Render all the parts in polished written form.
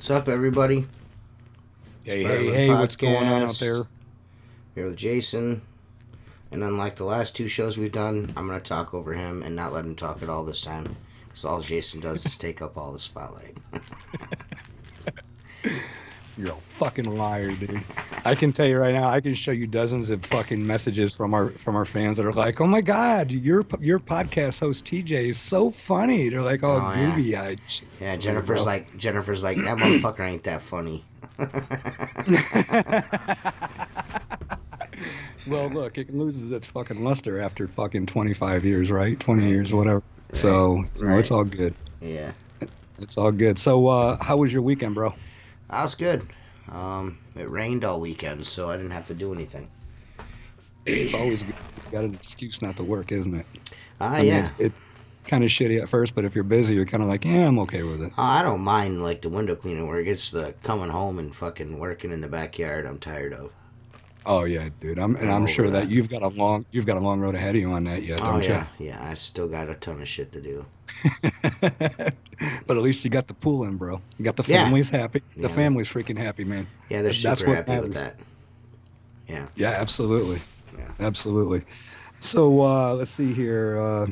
What's up, everybody? Hey, what's going on out there? Here with Jason. And unlike the last two shows we've done, I'm going to talk over him and not let him talk at all this time. Because all Jason does is take up all the spotlight. You're a fucking liar, dude. I can tell you right now, I can show you dozens of fucking messages from our fans that are like, "Oh my God, your podcast host TJ is so funny." They're like all goofy eyed. Yeah, Jennifer's like, that motherfucker ain't that funny. Well, look, it loses its fucking luster after fucking 25 years, right? 20 years, whatever. Right. So, it's all good. Yeah. It's all good. So, how was your weekend, bro? That was good. It rained all weekend, so I didn't have to do anything. It's always good. You got an excuse not to work, isn't it? Yeah. It's kind of shitty at first, but if you're busy, you're kind of like, yeah, I'm okay with it. I don't mind, like, the window cleaning work. It's the coming home and fucking working in the backyard I'm tired of. Oh yeah, dude. I'm sure that you've got a long road ahead of you on that yet, don't you? Yeah. I still got a ton of shit to do. But at least you got the pool in, bro. You got the families happy. The family's freaking happy, man. Yeah, they're super happy with that. Yeah. Yeah, absolutely. Yeah. Absolutely. So let's see here.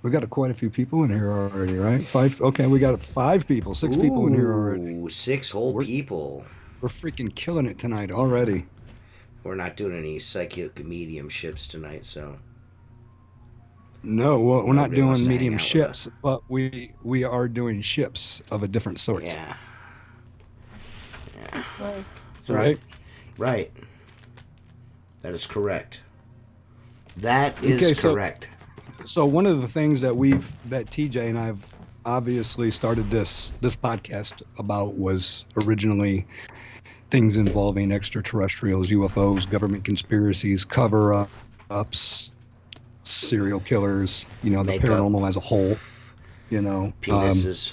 We got quite a few people in here already, right? 5. Okay, we got 5 people, 6 people in here already. 6 whole people. We're freaking killing it tonight already. We're not doing any psychic mediumships tonight, so. No, we're not doing mediumships, but we are doing ships of a different sort. Yeah. So, right? Right. That is correct. That is correct. So one of the things that TJ and I've obviously started this podcast about was originally things involving extraterrestrials, UFOs, government conspiracies, cover-ups, serial killers, the paranormal as a whole, Penises.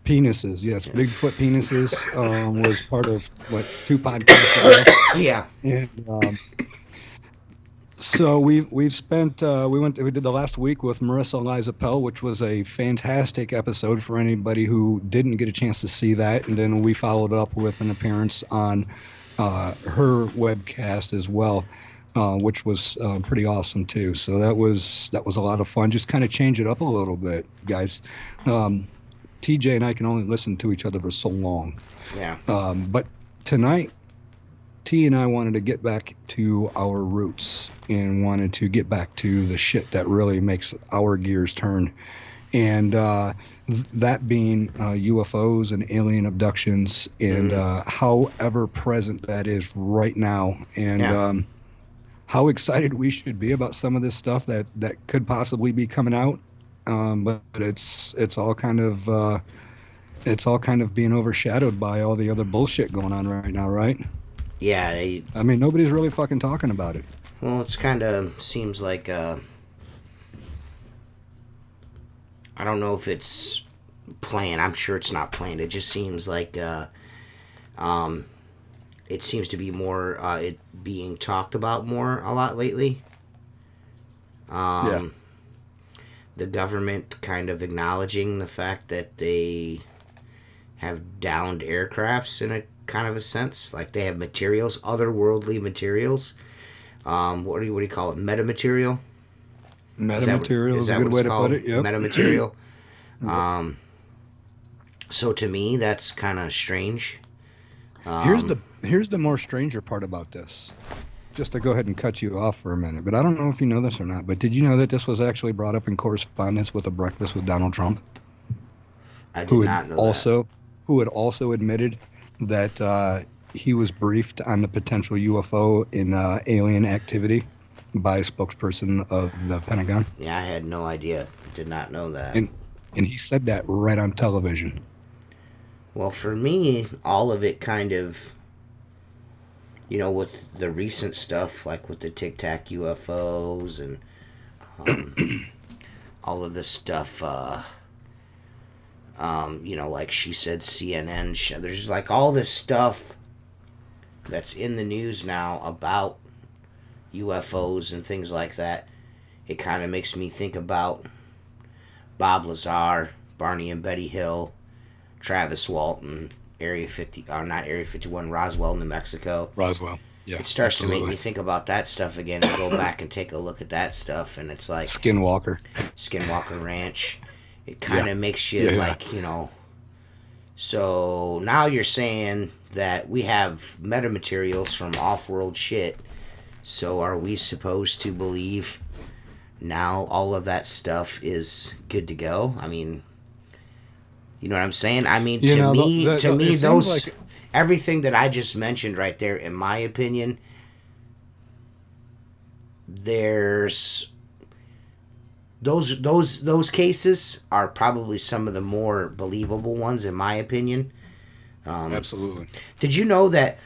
Penises, yes. Yeah. Bigfoot penises was part of, 2 podcasts ago. Yeah. And so we did the last week with Marissa Eliza Pell, which was a fantastic episode for anybody who didn't get a chance to see that. And then we followed up with an appearance on her webcast as well, which was pretty awesome too. So that was a lot of fun. Just kind of change it up a little bit, guys. TJ and I can only listen to each other for so long. Yeah. But tonight, T and I wanted to get back to our roots and wanted to get back to the shit that really makes our gears turn. And that being UFOs and alien abductions and how ever present that is right now. And how excited we should be about some of this stuff that could possibly be coming out. But it's all kind of being overshadowed by all the other bullshit going on right now, right? Yeah. I mean, nobody's really fucking talking about it. Well, it's kind of seems like, I don't know if it's planned. I'm sure it's not planned. It just seems like, it seems to be more, it being talked about more a lot lately. The government kind of acknowledging the fact that they have downed aircrafts in a kind of a sense, like they have materials, otherworldly materials. What do you call it? Metamaterial. Metamaterial is a good way to put it. Yep. Metamaterial. So to me, that's kind of strange. Here's the more stranger part about this. Just to go ahead and cut you off for a minute, but I don't know if you know this or not. But did you know that this was actually brought up in correspondence with a breakfast with Donald Trump? I did not know that. Who had also admitted that he was briefed on the potential UFO in alien activity by a spokesperson of the Pentagon. Yeah, I had no idea. Did not know that. And he said that right on television. Well, for me, all of it kind of, with the recent stuff, like with the Tic Tac UFOs and all of this stuff, like she said, CNN, there's like all this stuff that's in the news now about UFOs and things like that. It kind of makes me think about Bob Lazar, Barney and Betty Hill, Travis Walton, Area 50, not Area 51, Roswell, New Mexico. Roswell. Yeah. It starts to make me think about that stuff again and go back and take a look at that stuff, and it's like Skinwalker Ranch. It kind of makes you like, you know. So now you're saying that we have metamaterials from off-world shit. So are we supposed to believe now all of that stuff is good to go? I mean, you know what I'm saying? I mean, to me, those like, everything that I just mentioned right there, in my opinion, there's those cases are probably some of the more believable ones, in my opinion. Absolutely. Did you know that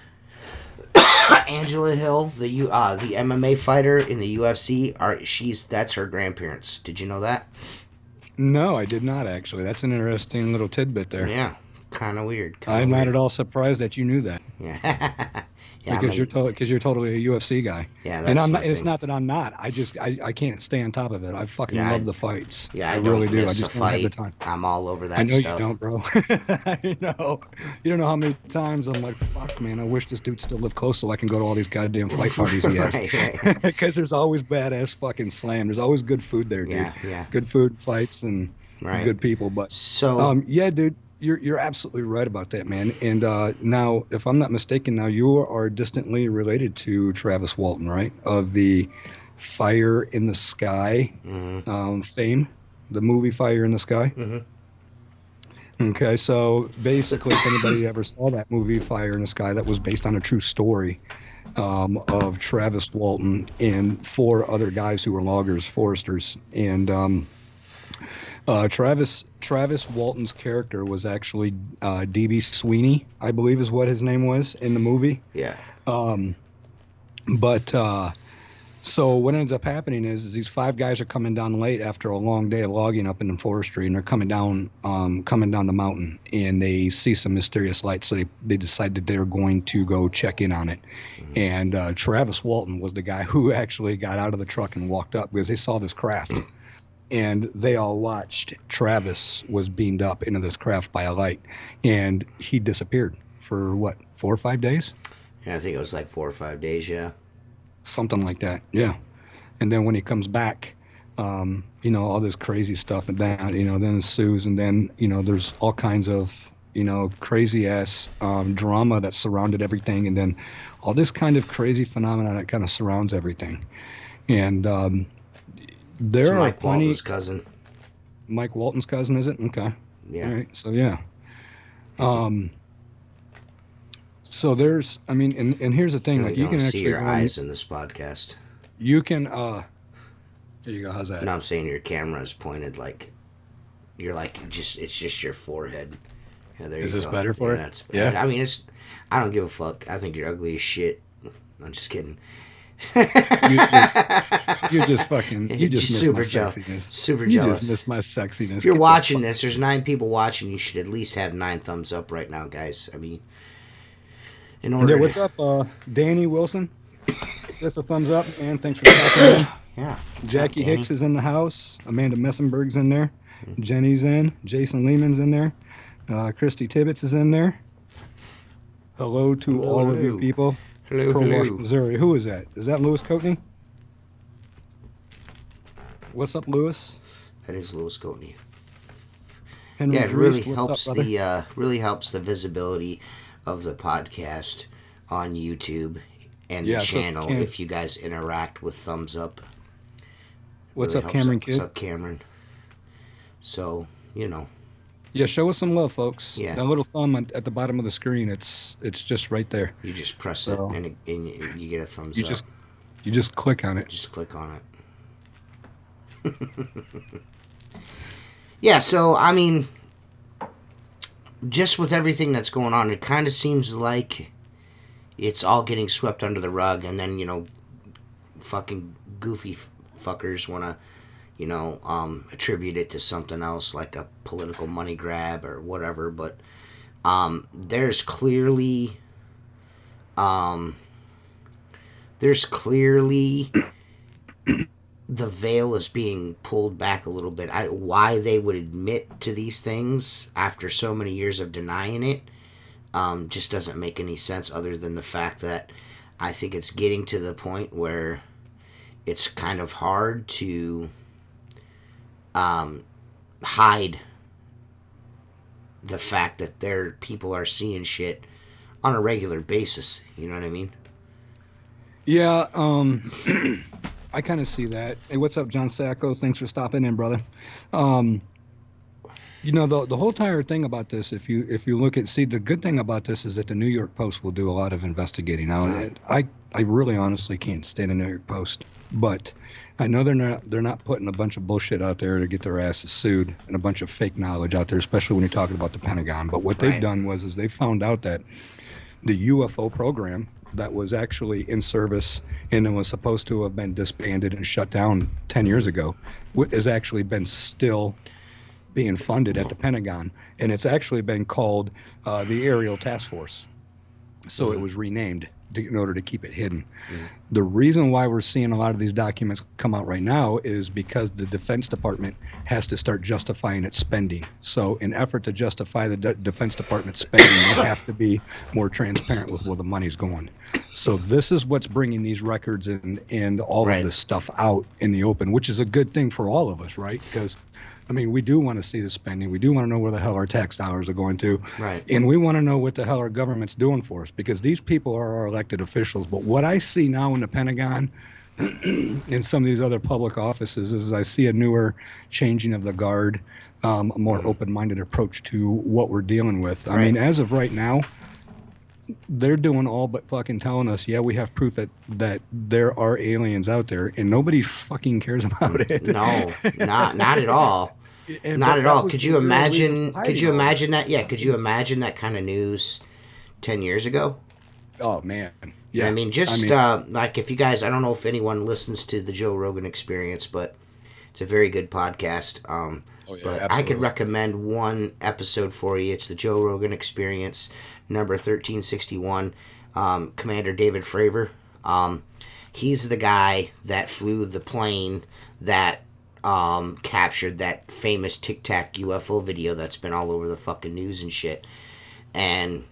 Angela Hill, the MMA fighter in the UFC, that's her grandparents? Did you know that? No, I did not actually. That's an interesting little tidbit there. Yeah, kind of weird. I'm not at all surprised that you knew that. Yeah. Yeah, because you're totally a UFC guy. Yeah, that's and I'm not. It's not that I'm not. I can't stay on top of it. I fucking love the fights. Yeah, I really do. I just don't have the time. I'm all over that. I know stuff. you don't, bro. I know. You don't know how many times I'm like, fuck, man. I wish this dude still lived close so I can go to all these goddamn fight parties he has. Right. Because there's always badass fucking slam. There's always good food there, dude. Yeah. Good food, fights, and good people. But yeah, dude. You're absolutely right about that, man. And now, if I'm not mistaken, now you are distantly related to Travis Walton, right? Of the Fire in the Sky fame, the movie Fire in the Sky. Mm-hmm. Okay, so basically, if anybody ever saw that movie Fire in the Sky, that was based on a true story of Travis Walton and 4 other guys who were loggers, foresters, and Travis Walton's character was actually D.B. Sweeney, I believe is what his name was in the movie. Yeah. So what ends up happening is these 5 guys are coming down late after a long day of logging up in the forestry, and they're coming down the mountain, and they see some mysterious lights, so they decide that they're going to go check in on it. Mm-hmm. And Travis Walton was the guy who actually got out of the truck and walked up because they saw this craft. And they all watched Travis was beamed up into this craft by a light, and he disappeared for 4 or 5 days? Yeah, I think it was like 4 or 5 days, yeah. Something like that, yeah. And then when he comes back, all this crazy stuff, and then, then ensues, and then, there's all kinds of, crazy ass drama that surrounded everything, and then all this kind of crazy phenomena that kind of surrounds everything. And, there are Mike Walton's cousin. Mike Walton's cousin, is it? Okay. Yeah. All right. So yeah. So there's, and here's the thing, like you can see actually your eyes in this podcast. You can. Here you go. How's that? No, I'm saying your camera is pointed like you're like it's just your forehead. Yeah, there you go. Is this better for it? That's better. Yeah. I mean, I don't give a fuck. I think you're ugly as shit. I'm just kidding. You're just fucking. You just miss super my jealous. sexiness. Super you jealous. Just miss my sexiness. If you're watching this, there's 9 people watching. You should at least have 9 thumbs up right now, guys. I mean, in order. Yeah, what's up, Danny Wilson? That's a thumbs up, man. Thanks for stopping in. Yeah. Jackie Hicks is in the house. Amanda Messenberg's in there. Jenny's in. Jason Lehman's in there. Christy Tibbetts is in there. Hello to all of you people. Hello. Missouri. Who is that? Is that Lewis Coatney? What's up, Lewis? That is Lewis Coatney. Henry yeah, it Drees, really helps the visibility of the podcast on YouTube and the channel if you guys interact with thumbs up. What's up, Cameron? What's up, Cameron? So, Yeah, show us some love, folks. Yeah. That little thumb at the bottom of the screen, it's just right there. You just press it and you get a thumbs up. You just click on it. Just click on it. Yeah, so, I mean, just with everything that's going on, it kind of seems like it's all getting swept under the rug, and then, fucking goofy fuckers want to attribute it to something else like a political money grab or whatever, but there's clearly the veil is being pulled back a little bit. Why they would admit to these things after so many years of denying it, just doesn't make any sense other than the fact that I think it's getting to the point where it's kind of hard to hide the fact that people are seeing shit on a regular basis. You know what I mean? Yeah, I kind of see that. Hey, what's up, John Sacco? Thanks for stopping in, brother. You know, the whole entire thing about this, if you look at, see, the good thing about this is that the New York Post will do a lot of investigating. Now, I really honestly can't stand the New York Post, but I know they're not putting a bunch of bullshit out there to get their asses sued and a bunch of fake knowledge out there, especially when you're talking about the Pentagon. But what they've done is they found out that the UFO program that was actually in service and it was supposed to have been disbanded and shut down 10 years ago has actually been still being funded at the Pentagon, and it's actually been called the Aerial Task Force. So it was renamed in order to keep it hidden. The reason why we're seeing a lot of these documents come out right now is because the Defense Department has to start justifying its spending. So in effort to justify the Defense Department spending, they have to be more transparent with where the money's going. So this is what's bringing these records and all of this stuff out in the open, which is a good thing for all of us, right? Because I mean, we do want to see the spending. We do want to know where the hell our tax dollars are going to. Right. And we want to know what the hell our government's doing for us, because these people are our elected officials. But what I see now in the Pentagon and some of these other public offices is I see a newer changing of the guard, a more open-minded approach to what we're dealing with. I mean, as of right now, they're doing all but fucking telling us, yeah, we have proof that there are aliens out there, and nobody fucking cares about it. No, not at all. Not at all. Could you imagine? Could you imagine that? Yeah. Could you imagine that kind of news 10 years ago? Oh man. Yeah. I mean, like if you guys, I don't know if anyone listens to the Joe Rogan Experience, but it's a very good podcast. But absolutely. I could recommend one episode for you. It's the Joe Rogan Experience, number 1361. Commander David Fravor. He's the guy that flew the plane that captured that famous Tic Tac UFO video that's been all over the fucking news and shit. And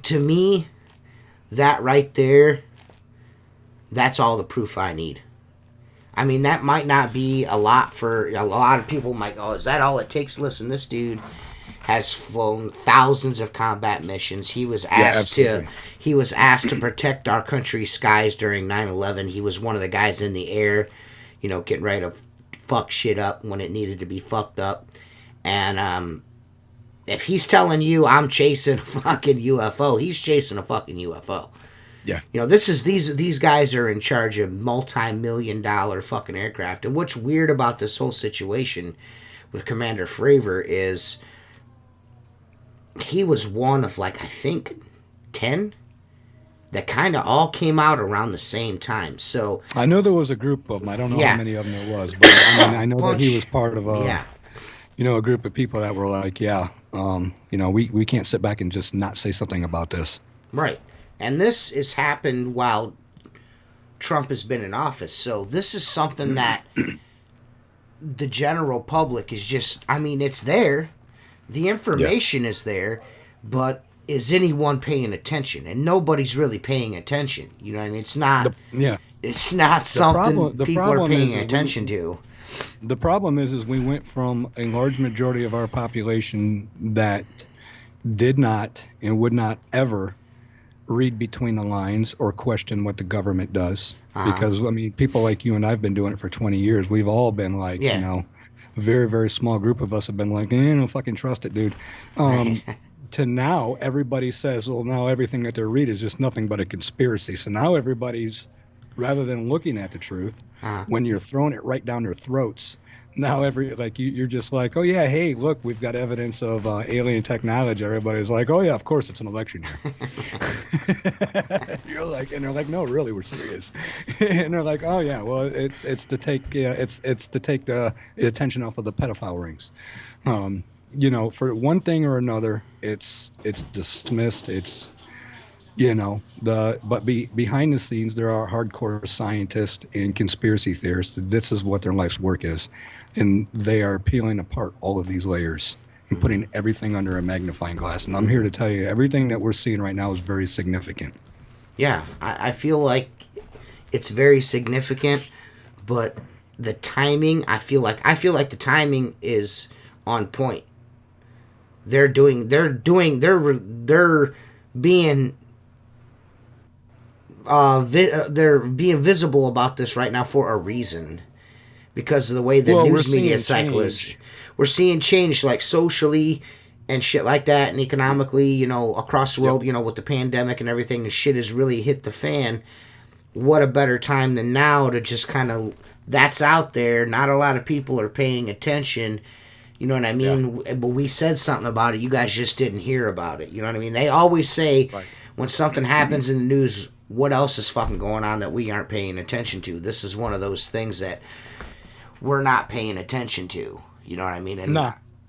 to me, that right there, that's all the proof I need. I mean, that might not be a lot for a lot of people. Might go, is that all it takes? Listen, this dude has flown thousands of combat missions. He was asked to protect our country's skies during 9/11. He was one of the guys in the air, you know, getting ready to fuck shit up when it needed to be fucked up. And if he's telling you I'm chasing a fucking UFO, he's chasing a fucking UFO. Yeah. You know, these guys are in charge of multi-million-dollar fucking aircraft. And what's weird about this whole situation with Commander Fravor is he was one of, like, I think 10 that kind of all came out around the same time. So I know there was a group of them. I don't know how many of them there was, but I mean, I know that he was part of a group of people that were like, we can't sit back and just not say something about this. Right. And this has happened while Trump has been in office. So this is something that the general public is just, I mean, it's there. The information is there, but is anyone paying attention? And nobody's really paying attention. You know what I mean? It's not, it's not something people are paying attention to. The problem is we went from a large majority of our population that did not and would not ever read between the lines or question what the government does. Because, I mean, people like you and I've been doing it for 20 years. We've all been like, you know, a very, very small group of us have been like, don't fucking trust it, dude. To now, everybody says, well, now everything that they read is just nothing but a conspiracy. So now everybody's, rather than looking at the truth, when you're throwing it right down their throats, now you're just like, oh yeah, hey, look, we've got evidence of alien technology. Everybody's like, oh yeah, of course it's an election year. You're like, and they're like, no, really, we're serious. And they're like, oh yeah, well, it's to take the attention off of the pedophile rings. You know, for one thing or another, it's dismissed. It's, you know, behind the scenes, there are hardcore scientists and conspiracy theorists. This is what their life's work is. And they are peeling apart all of these layers and putting everything under a magnifying glass. And I'm here to tell you, everything that we're seeing right now is very significant. Yeah, I feel like it's very significant, but the timing, I feel like the timing is on point. They're being they're being visible about this right now for a reason, because of the way the news media cycle is. We're seeing change, like socially and shit like that, and economically, across the world, with the pandemic and everything, and shit has really hit the fan. What a better time than now to just kind of, that's out there. Not a lot of people are paying attention. You know what I mean? Yeah. But we said something about it. You guys just didn't hear about it. You know what I mean? They always say, when something happens in the news, what else is fucking going on that we aren't paying attention to? This is one of those things that we're not paying attention to. You know what I mean? And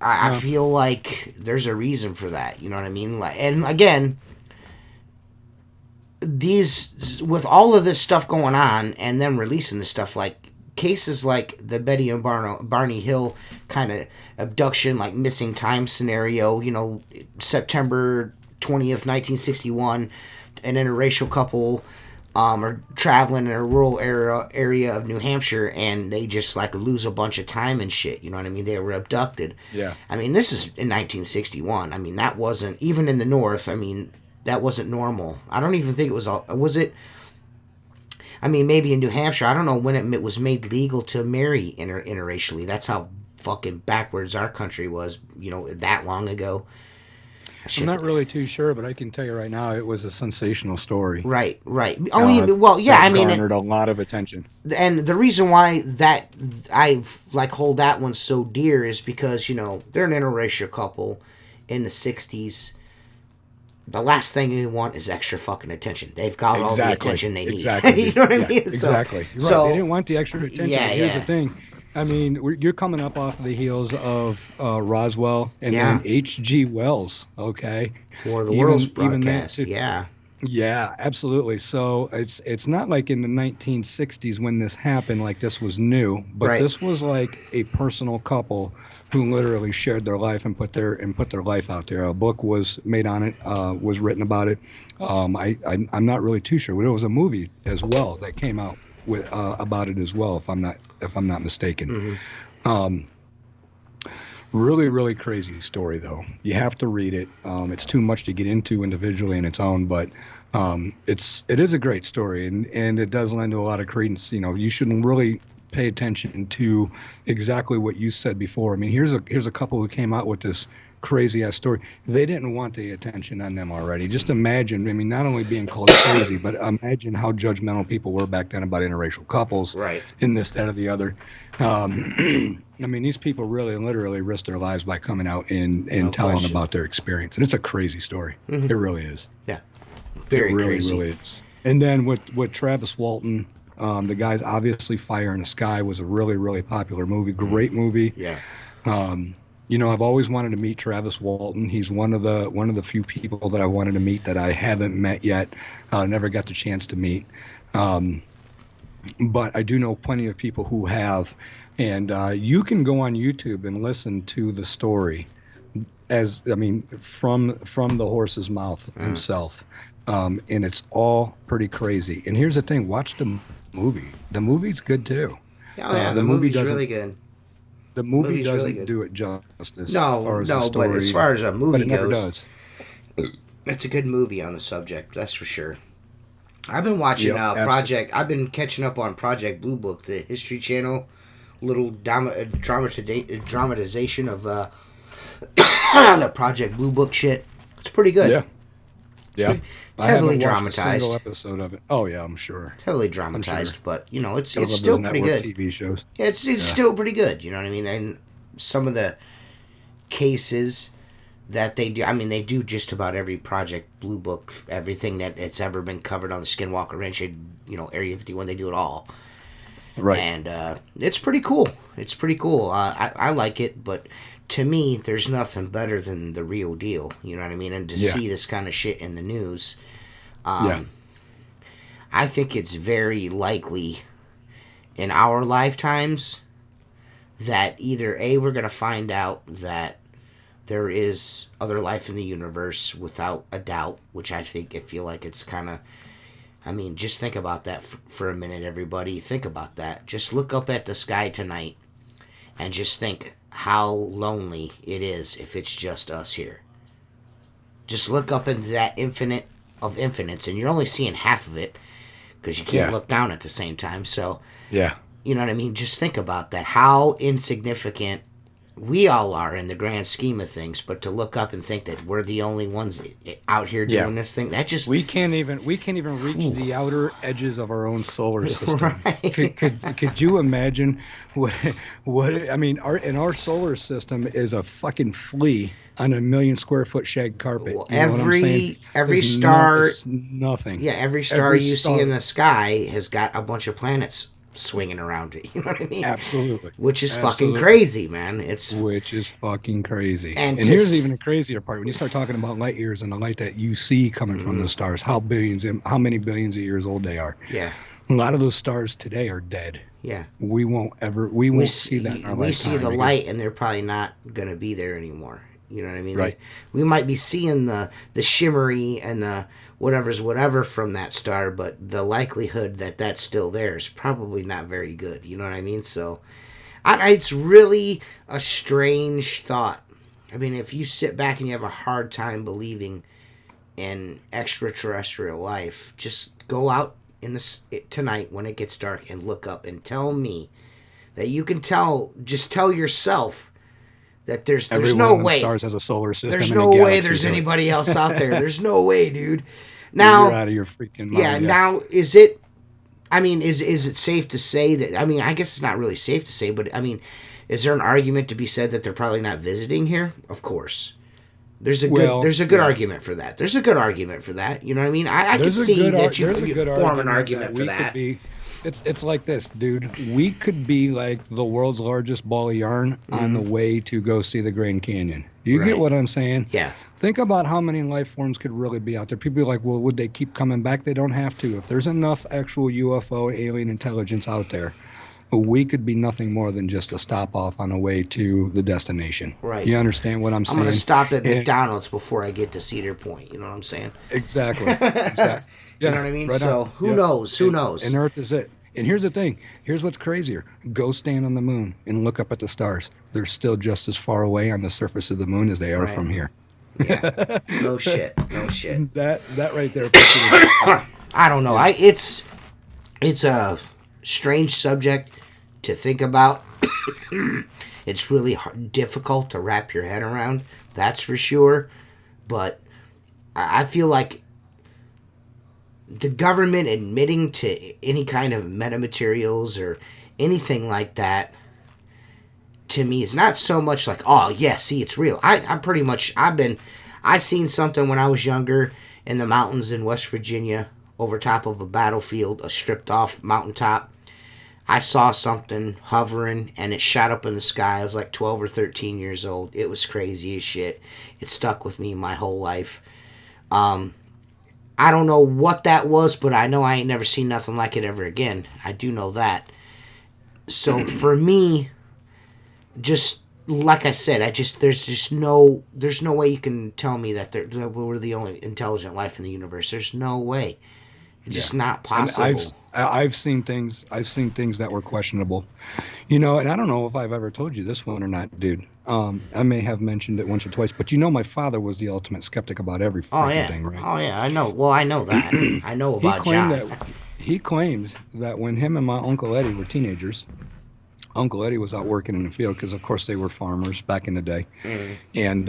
I feel like there's a reason for that. You know what I mean? And again, with all of this stuff going on and them releasing this stuff, like cases like the Betty and Barney Hill kind of abduction, like missing time scenario, September 20th, 1961, an interracial couple are traveling in a rural area of New Hampshire, and they just like lose a bunch of time and shit. You know what I mean? They were abducted. Yeah. I mean, this is in 1961. I mean, that wasn't, even in the North, I mean, that wasn't normal. I don't even think it was it? I mean, maybe in New Hampshire, I don't know when it was made legal to marry interracially. That's how fucking backwards our country was, that long ago. I'm not really too sure, but I can tell you right now, it was a sensational story. Right. Well, yeah, I mean, garnered a lot of attention. And the reason why that I hold that one so dear is because they're an interracial couple in the '60s. The last thing you want is extra fucking attention. They've got all the attention they need. You know what I mean? Exactly. So, they didn't want the extra attention. Yeah, Here's the thing. I mean, you're coming up off of the heels of Roswell and then H.G. Wells, okay? War of the Worlds broadcast, Yeah, absolutely. So it's not like in the 1960s when this happened, like this was new, but this was like a personal couple who literally shared their life and put their life out there. A book was made on it, was written about it. I'm not really too sure, but it was a movie as well that came out with about it as well, if I'm not mistaken. Really, really crazy story though. You have to read it. It's too much to get into individually in its own, but it is a great story, and it does lend to a lot of credence. You shouldn't really pay attention to exactly what you said before. I mean, here's a couple who came out with this crazy ass story. They didn't want the attention on them already. Just imagine, I mean, not only being called crazy, but imagine how judgmental people were back then about interracial couples, in this, that, or the other. I mean, these people really literally risked their lives by coming out and telling about their experience. And it's a crazy story. It really is. Yeah. Very crazy. Really is. And then with Travis Walton, the guy's obviously Fire in the Sky was a really, really popular movie. Great movie. Yeah. I've always wanted to meet Travis Walton. He's one of the few people that I wanted to meet that I haven't met yet. Never got the chance to meet. But I do know plenty of people who have. And you can go on YouTube and listen to the story from the horse's mouth himself. And it's all pretty crazy. And here's the thing, watch the movie. The movie's good too. Oh yeah, the movie's really good. The movie doesn't do it justice. No, but as far as a movie goes, does. It's a good movie on the subject, that's for sure. I've been watching I've been catching up on Project Blue Book, the History Channel, little dramatization of the Project Blue Book shit. It's pretty good. Yeah. It's heavily dramatized. A single episode of it. Oh yeah, I'm sure. Heavily dramatized, but it's still pretty good. TV shows. Yeah, it's still pretty good. You know what I mean? And some of the cases that they do, I mean, they do just about every Project Blue Book, everything that it's ever been covered on the Skinwalker Ranch, Area 51. They do it all. Right. And it's pretty cool. I like it, but to me, there's nothing better than the real deal. You know what I mean? And to see this kind of shit in the news, I think it's very likely in our lifetimes that either A, we're going to find out that there is other life in the universe without a doubt, which I feel like it's kind of, I mean, just think about that for a minute, everybody. Think about that. Just look up at the sky tonight and just think how lonely it is if it's just us here. Just look up into that infinite of infinites, and you're only seeing half of it because you can't look down at the same time. So, yeah, you know what I mean? Just think about that. How insignificant we all are in the grand scheme of things, but to look up and think that we're the only ones out here doing this thing, that just... we can't even reach the outer edges of our own solar system. Right. Could you imagine what I mean, in our solar system is a fucking flea on a 1,000,000 square foot shag carpet. Well, you know what I'm saying? every star... nothing. Yeah, every star you see in the sky has got a bunch of planets swinging around it. You know what I mean? Absolutely. Which is fucking crazy, man. Which is fucking crazy. And here's even a crazier part. When you start talking about light years and the light that you see coming from the stars, how many billions of years old they are. Yeah. A lot of those stars today are dead. Yeah. We won't see that in our lifetime. We see the light and they're probably not going to be there anymore. You know what I mean? Right. We might be seeing the shimmery and the whatever from that star, but the likelihood that that's still there is probably not very good. You know what I mean? So it's really a strange thought. I mean, if you sit back and you have a hard time believing in extraterrestrial life, just go out tonight when it gets dark and look up and tell me that you can tell yourself that there's no way stars has a solar system. There's no way there's anybody else out there. There's no way, dude. Now you're out of your freaking mind. Yeah. Now is it? I mean, is it safe to say that? I mean, I guess it's not really safe to say, but I mean, is there an argument to be said that they're probably not visiting here? Of course. There's a good argument for that. There's a good argument for that. You know what I mean? I could see that you form an argument for that. It's like this, dude. We could be like the world's largest ball of yarn on the way to go see the Grand Canyon. You get what I'm saying? Yeah. Think about how many life forms could really be out there. People are like, well, would they keep coming back? They don't have to. If there's enough actual UFO alien intelligence out there, we could be nothing more than just a stop off on the way to the destination. Right. You understand what I'm saying? I'm going to stop at McDonald's before I get to Cedar Point. You know what I'm saying? Exactly. You know what I mean? Right so who knows? Who knows? And Earth is it. And here's the thing. Here's what's crazier. Go stand on the moon and look up at the stars. They're still just as far away on the surface of the moon as they are from here. Yeah. No shit. That right there. I don't know. It's a strange subject to think about. It's really difficult to wrap your head around. That's for sure. But I feel like the government admitting to any kind of metamaterials or anything like that, to me, is not so much like, oh, yeah, see, it's real. I seen something when I was younger in the mountains in West Virginia over top of a battlefield, a stripped off mountaintop. I saw something hovering and it shot up in the sky. I was like 12 or 13 years old. It was crazy as shit. It stuck with me my whole life. I don't know what that was, but I know I ain't never seen nothing like it ever again. I do know that. So for me, just like I said, there's no way you can tell me that we're the only intelligent life in the universe. There's no way. It's just not possible. I've seen things that were questionable, and I don't know if I've ever told you this one or not, dude. I may have mentioned it once or twice, but my father was the ultimate skeptic about every freaking thing, right? Oh yeah, I know. Well, I know that. I know about John. He claimed that when him and my Uncle Eddie were teenagers, Uncle Eddie was out working in the field because, of course, they were farmers back in the day, and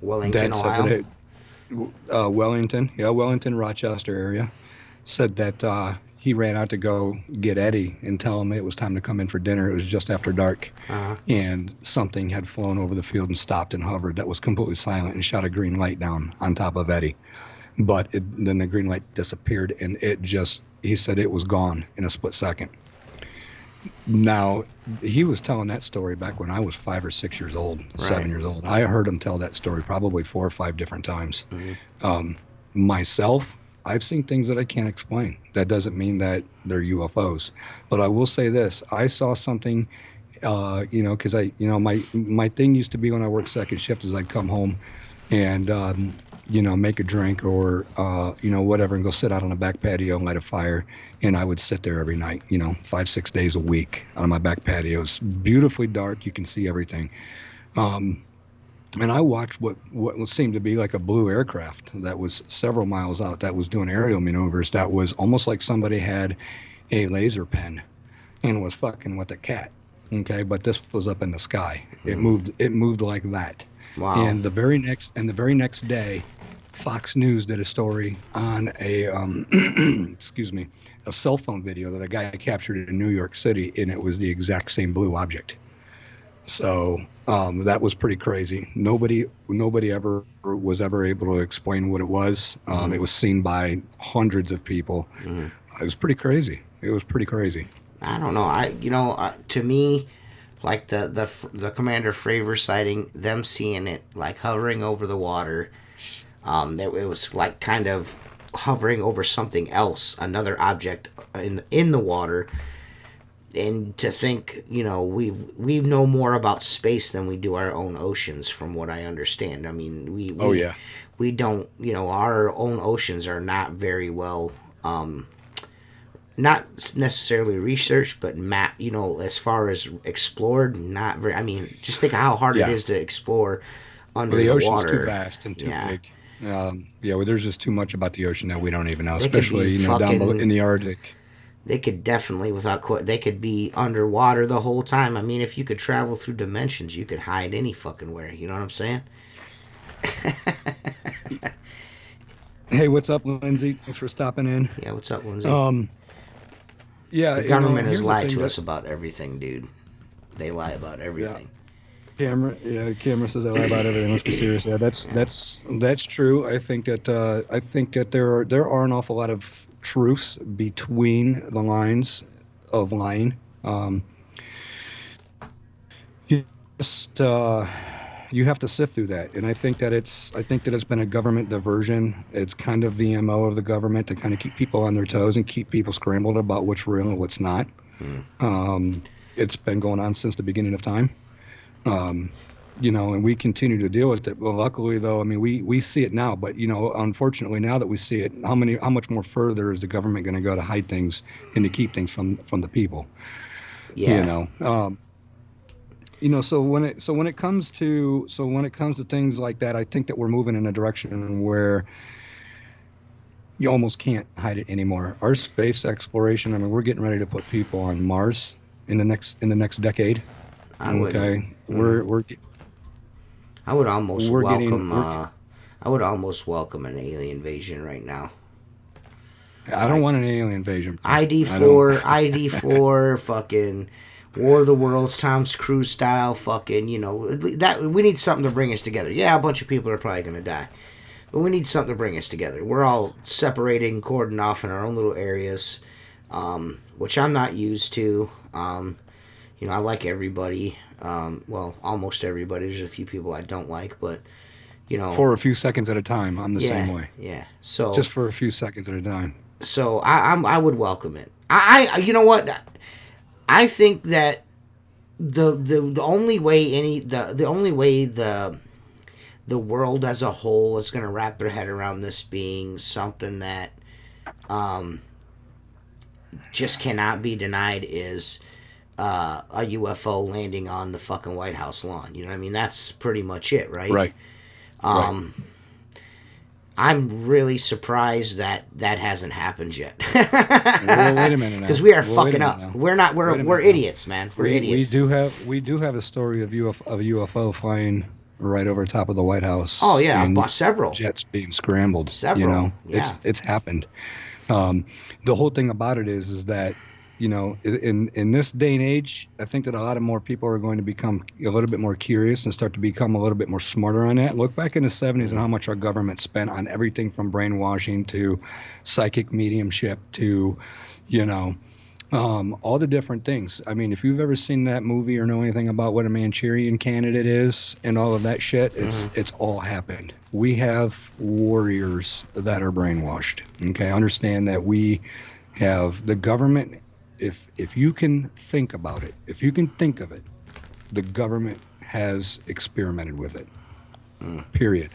Wellington, Ohio. Wellington, Rochester area. Said that he ran out to go get Eddie and tell him it was time to come in for dinner. It was just after dark, and something had flown over the field and stopped and hovered that was completely silent and shot a green light down on top of Eddie. But then the green light disappeared, and he said it was gone in a split second. Now, he was telling that story back when I was 5 or 6 years old, 7 years old. I heard him tell that story probably 4 or 5 different times. Myself, I've seen things that I can't explain. That doesn't mean that they're UFOs. But I will say this. I saw something Because my thing used to be when I worked second shift is I'd come home and make a drink or whatever and go sit out on the back patio and light a fire, and I would sit there every night, 5-6 days a week on my back patio. It's beautifully dark, you can see everything. And I watched what seemed to be like a blue aircraft that was several miles out that was doing aerial maneuvers. That was almost like somebody had a laser pen and was fucking with a cat. Okay, but this was up in the sky. It moved like that. Wow. And the very next day, Fox News did a story on a excuse me, a cell phone video that a guy captured in New York City, and it was the exact same blue object. So that was pretty crazy. Nobody ever was able to explain what it was. It was seen by hundreds of people. It was pretty crazy. I don't know. To me, like the Commander Fravor sighting, them seeing it like hovering over the water, it was like kind of hovering over something else, another object in the water. And to think, we know more about space than we do our own oceans, from what I understand. I mean, we don't, our own oceans are not very well, not necessarily researched, but mapped, as far as explored, not very. I mean, just think of how hard it is to explore under the water. The ocean's too vast and too big. Well, there's just too much about the ocean that we don't even know, especially, down below in the Arctic. They could definitely, they could be underwater the whole time. I mean, if you could travel through dimensions, you could hide any fucking where. You know what I'm saying? Hey, what's up, Lindsay? Thanks for stopping in. Yeah, what's up, Lindsay? The government has lied to us about everything, dude. They lie about everything. Camera says I lie about everything. Let's be serious. Yeah, that's true. I think that there are an awful lot of truths between the lines of lying. You have to sift through that, and I think that it's been a government diversion. It's kind of the MO of the government to kind of keep people on their toes and keep people scrambled about what's real and what's not. It's been going on since the beginning of time. And we continue to deal with it. Well, luckily, though, I mean, we see it now. But, unfortunately, now that we see it, how much more further is the government going to go to hide things and to keep things from the people? Yeah. So when it comes to things like that, I think that we're moving in a direction where you almost can't hide it anymore. Our space exploration, I mean, we're getting ready to put people on Mars in the next decade. I would almost welcome an alien invasion right now. I don't want an alien invasion. ID4, fucking War of the Worlds, Tom Cruise style, fucking, that we need something to bring us together. Yeah, a bunch of people are probably gonna die, but we need something to bring us together. We're all separating, cordoned off in our own little areas, which I'm not used to. I like everybody. Almost everybody. There's a few people I don't like, but for a few seconds at a time, I'm the same way. Yeah. So just for a few seconds at a time. So I would welcome it. I you know what? I think that the only way the world as a whole is going to wrap their head around this being something that just cannot be denied is a UFO landing on the fucking White House lawn. You know what I mean? That's pretty much it, right? Right. I'm really surprised that hasn't happened yet. Well, wait a minute now. Because we are fucking up. Now. We're idiots, man. We're idiots. We do have a story of a UFO flying right over top of the White House. Oh yeah, several jets being scrambled. Several. It's happened. The whole thing about it is that in this day and age, I think that a lot of more people are going to become a little bit more curious and start to become a little bit more smarter on that. Look back in the 70s and how much our government spent on everything from brainwashing to psychic mediumship to, all the different things. I mean, if you've ever seen that movie or know anything about what a Manchurian candidate is and all of that shit, it's all happened. We have warriors that are brainwashed. Okay, understand that we have the government if you can think about it, if you can think of it, the government has experimented with it. Period.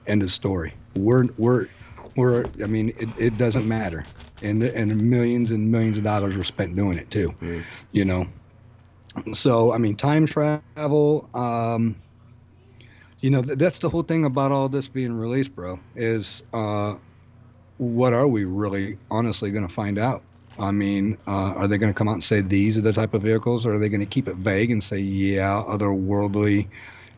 End of story. I mean, it doesn't matter. And millions of dollars were spent doing it too, you know? So, I mean, time travel, you know, that's the whole thing about all this being released, bro, is, what are we really honestly going to find out? I mean, are they going to come out and say these are the type of vehicles, or are they going to keep it vague and say, yeah, otherworldly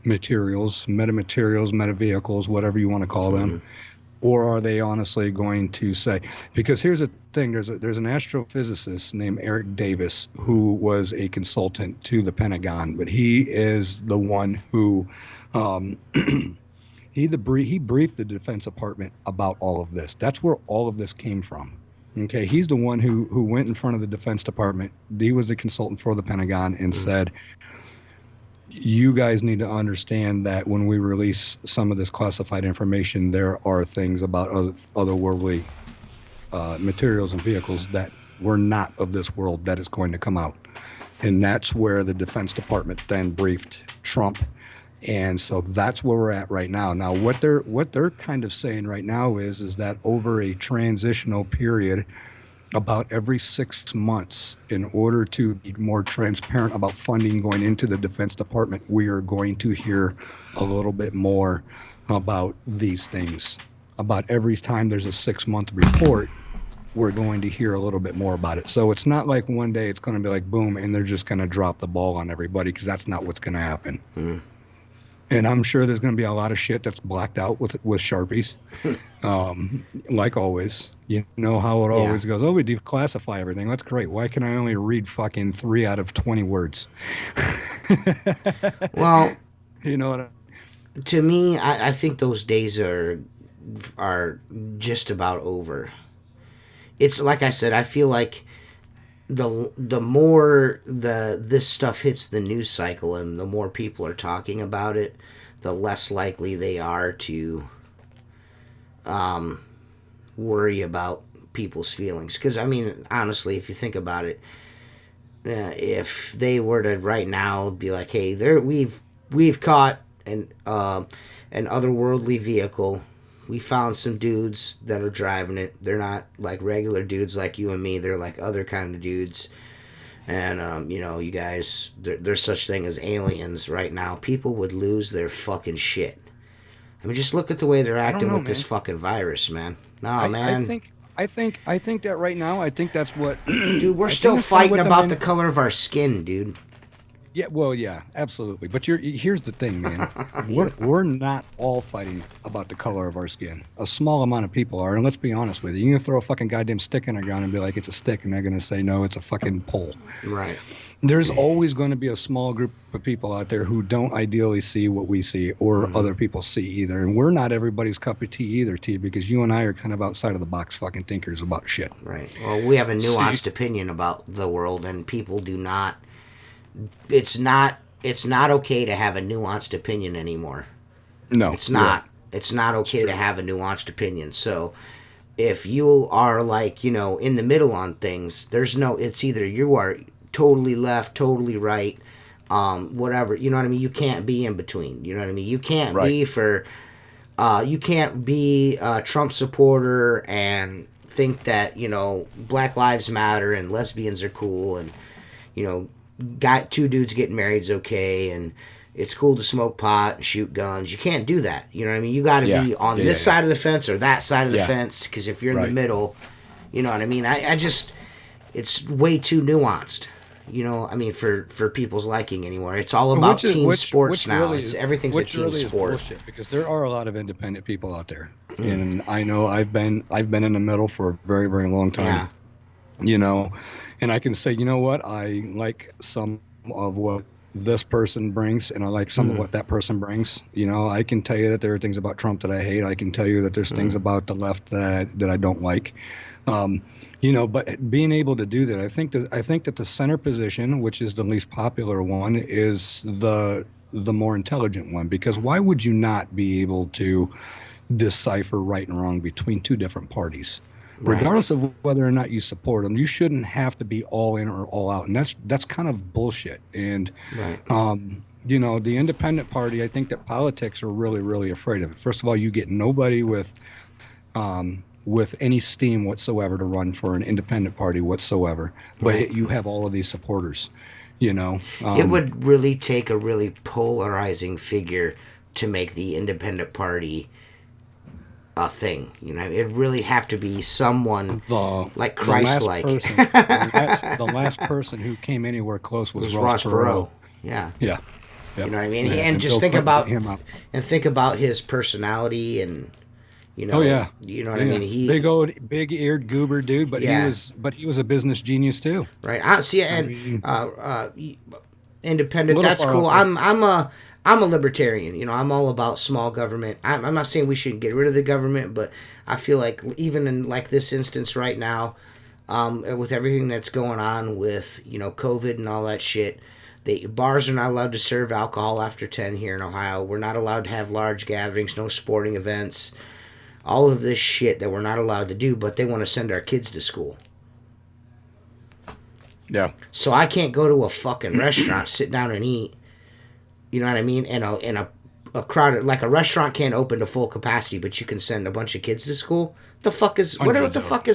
materials, metamaterials, meta vehicles, whatever you want to call them? Or are they honestly going to say, because here's the thing, there's an astrophysicist named Eric Davis who was a consultant to the Pentagon, but he is the one who he briefed the Defense Department about all of this. That's where all of this came from. Okay, he's the one who went in front of the Defense Department. He was a consultant for the Pentagon and said, you guys need to understand that when we release some of this classified information, there are things about otherworldly materials and vehicles that were not of this world that is going to come out. And that's where the Defense Department then briefed Trump. And so that's where we're at right now. Now, what they're kind of saying right now is that over a transitional period, about every 6 months, in order to be more transparent about funding going into the Defense Department, we are going to hear a little bit more about these things. About every time there's a 6-month report, we're going to hear a little bit more about it. So it's not like one day it's going to be like boom and they're just going to drop the ball on everybody, because that's not what's going to happen. And I'm sure there's going to be a lot of shit that's blacked out with Sharpies. Like always. You know how it always goes. Oh, we declassify everything. That's great. Why can I only read fucking 3 out of 20 words? Well, you know what to me, I think those days are just about over. It's like I said, I feel like the more this stuff hits the news cycle and the more people are talking about it, the less likely they are to worry about people's feelings. Because, I mean, honestly, if you think about it, if they were to right now be like, hey, we've caught an otherworldly vehicle. We found some dudes that are driving it. They're not like regular dudes like you and me. They're like other kind of dudes. And, you know, you guys, there's such thing as aliens right now. People would lose their fucking shit. I mean, just look at the way they're acting with this fucking virus, man. No, man. I think that right now, I think that's what... Dude, we're still fighting about the color of our skin, dude. Yeah, well, yeah, absolutely. But here's the thing, man. We're not all fighting about the color of our skin. A small amount of people are, and let's be honest with you. You can throw a fucking goddamn stick in the ground and be like, it's a stick, and they're going to say, no, it's a fucking pole. Right. There's always going to be a small group of people out there who don't ideally see what we see or other people see either. And we're not everybody's cup of tea either, T, because you and I are kind of outside of the box fucking thinkers about shit. Right. Well, we have a nuanced opinion about the world, and people do not... It's not okay to have a nuanced opinion anymore. No. It's not. Yeah. It's not okay to have a nuanced opinion. So if you are like, you know, in the middle on things, it's either you are totally left, totally right, whatever. You know what I mean? You can't be in between. You know what I mean? You can't be you can't be a Trump supporter and think that, you know, Black Lives Matter and lesbians are cool and, you know, got 2 dudes getting married is okay and it's cool to smoke pot and shoot guns. You can't do that. You know what I mean? You got to be on this side of the fence or that side of the fence, because if you're in the middle, you know what I mean? I just, it's way too nuanced. You know, I mean, for people's liking anymore. It's all about team sports now. Everything's a team sport. Bullshit, because there are a lot of independent people out there, and I know I've been in the middle for a very, very long time. Yeah. You know, and I can say, you know what, I like some of what this person brings, and I like some of what that person brings. You know, I can tell you that there are things about Trump that I hate. I can tell you that there's things about the left that I don't like. You know, but being able to do that, I think that the center position, which is the least popular one, is the more intelligent one, because why would you not be able to decipher right and wrong between 2 different parties? Right. regardless of whether or not you support them. You shouldn't have to be all in or all out, and that's kind of bullshit. And Right. the independent party, I think that politics are really, really afraid of it. First of all, you get nobody with any steam whatsoever to run for an independent party whatsoever, but Right. you have all of these supporters. It would really take a really polarizing figure to make the independent party a thing. It'd really have to be someone like the last Christ-like. person, the last person who came anywhere close was Was Ross Ross Perot. Perot. Yeah. Yeah, You yep. know what I mean? Yeah, And just Bill think Clinton about beat him out. his personality and Oh yeah, you know what I mean? big eared goober dude, but Yeah. he was a business genius too. Right. I see, I and mean, independent. little That's far cool. out I'm a libertarian. I'm all about small government. I'm not saying we shouldn't get rid of the government, but I feel like even in like this instance right now, with everything that's going on with COVID and all that shit. Bars are not allowed to serve alcohol after 10 here in Ohio. We're not allowed to have large gatherings, no sporting events, all of this shit that we're not allowed to do, but they want to send our kids to school. yeah. So I can't go to a fucking restaurant, sit down and eat. You know what I mean? In a crowded, like a restaurant can't open to full capacity, but you can send a bunch of kids to school. What the fuck is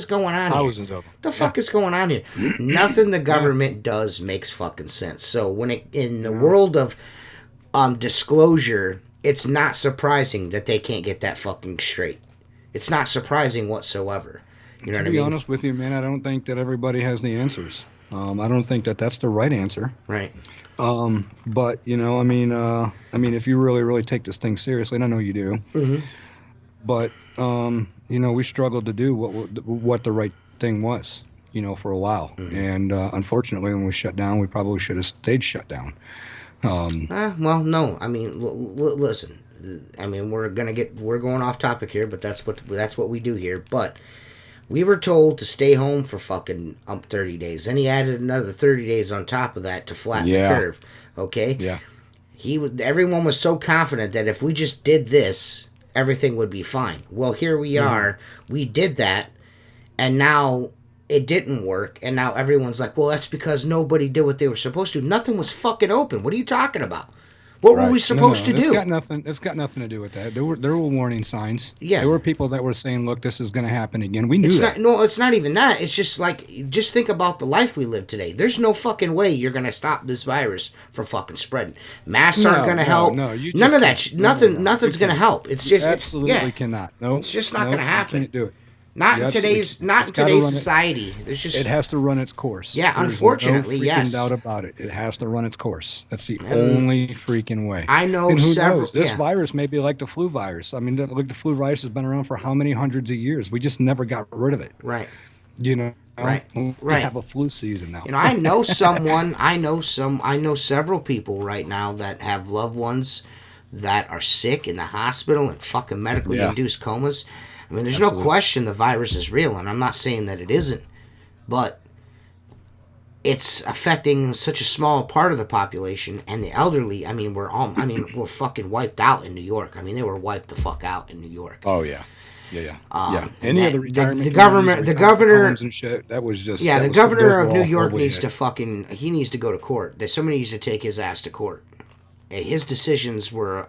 going on here? Thousands of them. The fuck is going on here? Nothing the government does makes fucking sense. So in the world of disclosure, it's not surprising that they can't get that fucking straight. It's not surprising whatsoever. You know what I mean? To be honest with you, man, I don't think that everybody has the answers. I don't think that that's the right answer. Right. But if you really, really take this thing seriously, and I know you do, Mm-hmm. but we struggled to do what the right thing was, for a while, and unfortunately, when we shut down, we probably should have stayed shut down. Well, no. I mean, listen. I mean, we're going off topic here, but that's what we do here. But we were told to stay home for fucking 30 days. Then he added another 30 days on top of that to flatten the curve. Okay? Yeah. Everyone was so confident that if we just did this, everything would be fine. Well, here we are. We did that, and now it didn't work, and now everyone's like, well, that's because nobody did what they were supposed to. Nothing was fucking open. What are you talking about? What were we supposed to do? It's got nothing to do with that. There were warning signs. Yeah. There were people that were saying, look, this is going to happen again. We knew that. It's not even that. It's just like, just think about the life we live today. There's no fucking way you're going to stop this virus from fucking spreading. Masks aren't going to help. No, you just none of that. can't. Nothing's going to help. It's just absolutely cannot. No, it's just not going to happen. You can't do it. Not in today's society. It has to run its course. Yeah, unfortunately, There's no freaking yes. doubt about it. It has to run its course. That's the only freaking way. I know and who several. knows? This virus may be like the flu virus. I mean, the flu virus has been around for how many hundreds of years? We just never got rid of it. Right. Right. We Right. have a flu season now. I know I know several people right now that have loved ones that are sick in the hospital and fucking medically induced comas. I mean, there's no question the virus is real, and I'm not saying that it isn't, but it's affecting such a small part of the population, and the elderly. I mean, we're fucking wiped out in New York. I mean, they were wiped the fuck out in New York. Oh yeah. Yeah. Any of the retirement, the governor, homes and shit. That was just the governor of New York needs to he needs to go to court. Somebody needs to take his ass to court. His decisions were,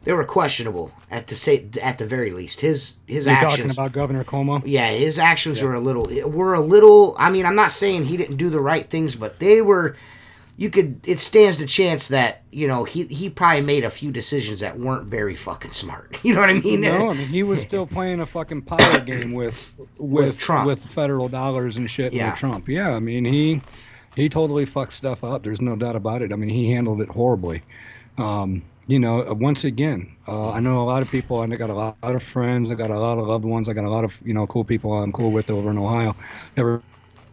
they were questionable at the very least. His You're actions. talking about Governor Cuomo? Yeah, his actions were a little. I mean, I'm not saying he didn't do the right things, but they were. It stands the chance that he probably made a few decisions that weren't very fucking smart. You know what I mean? No, I mean he was still playing a fucking power game with Trump, with federal dollars and shit with Trump. Yeah, I mean he totally fucked stuff up. There's no doubt about it. I mean he handled it horribly. Once again, I know a lot of people, and I got a lot of friends, I got a lot of loved ones, I got a lot of cool people I'm cool with over in Ohio.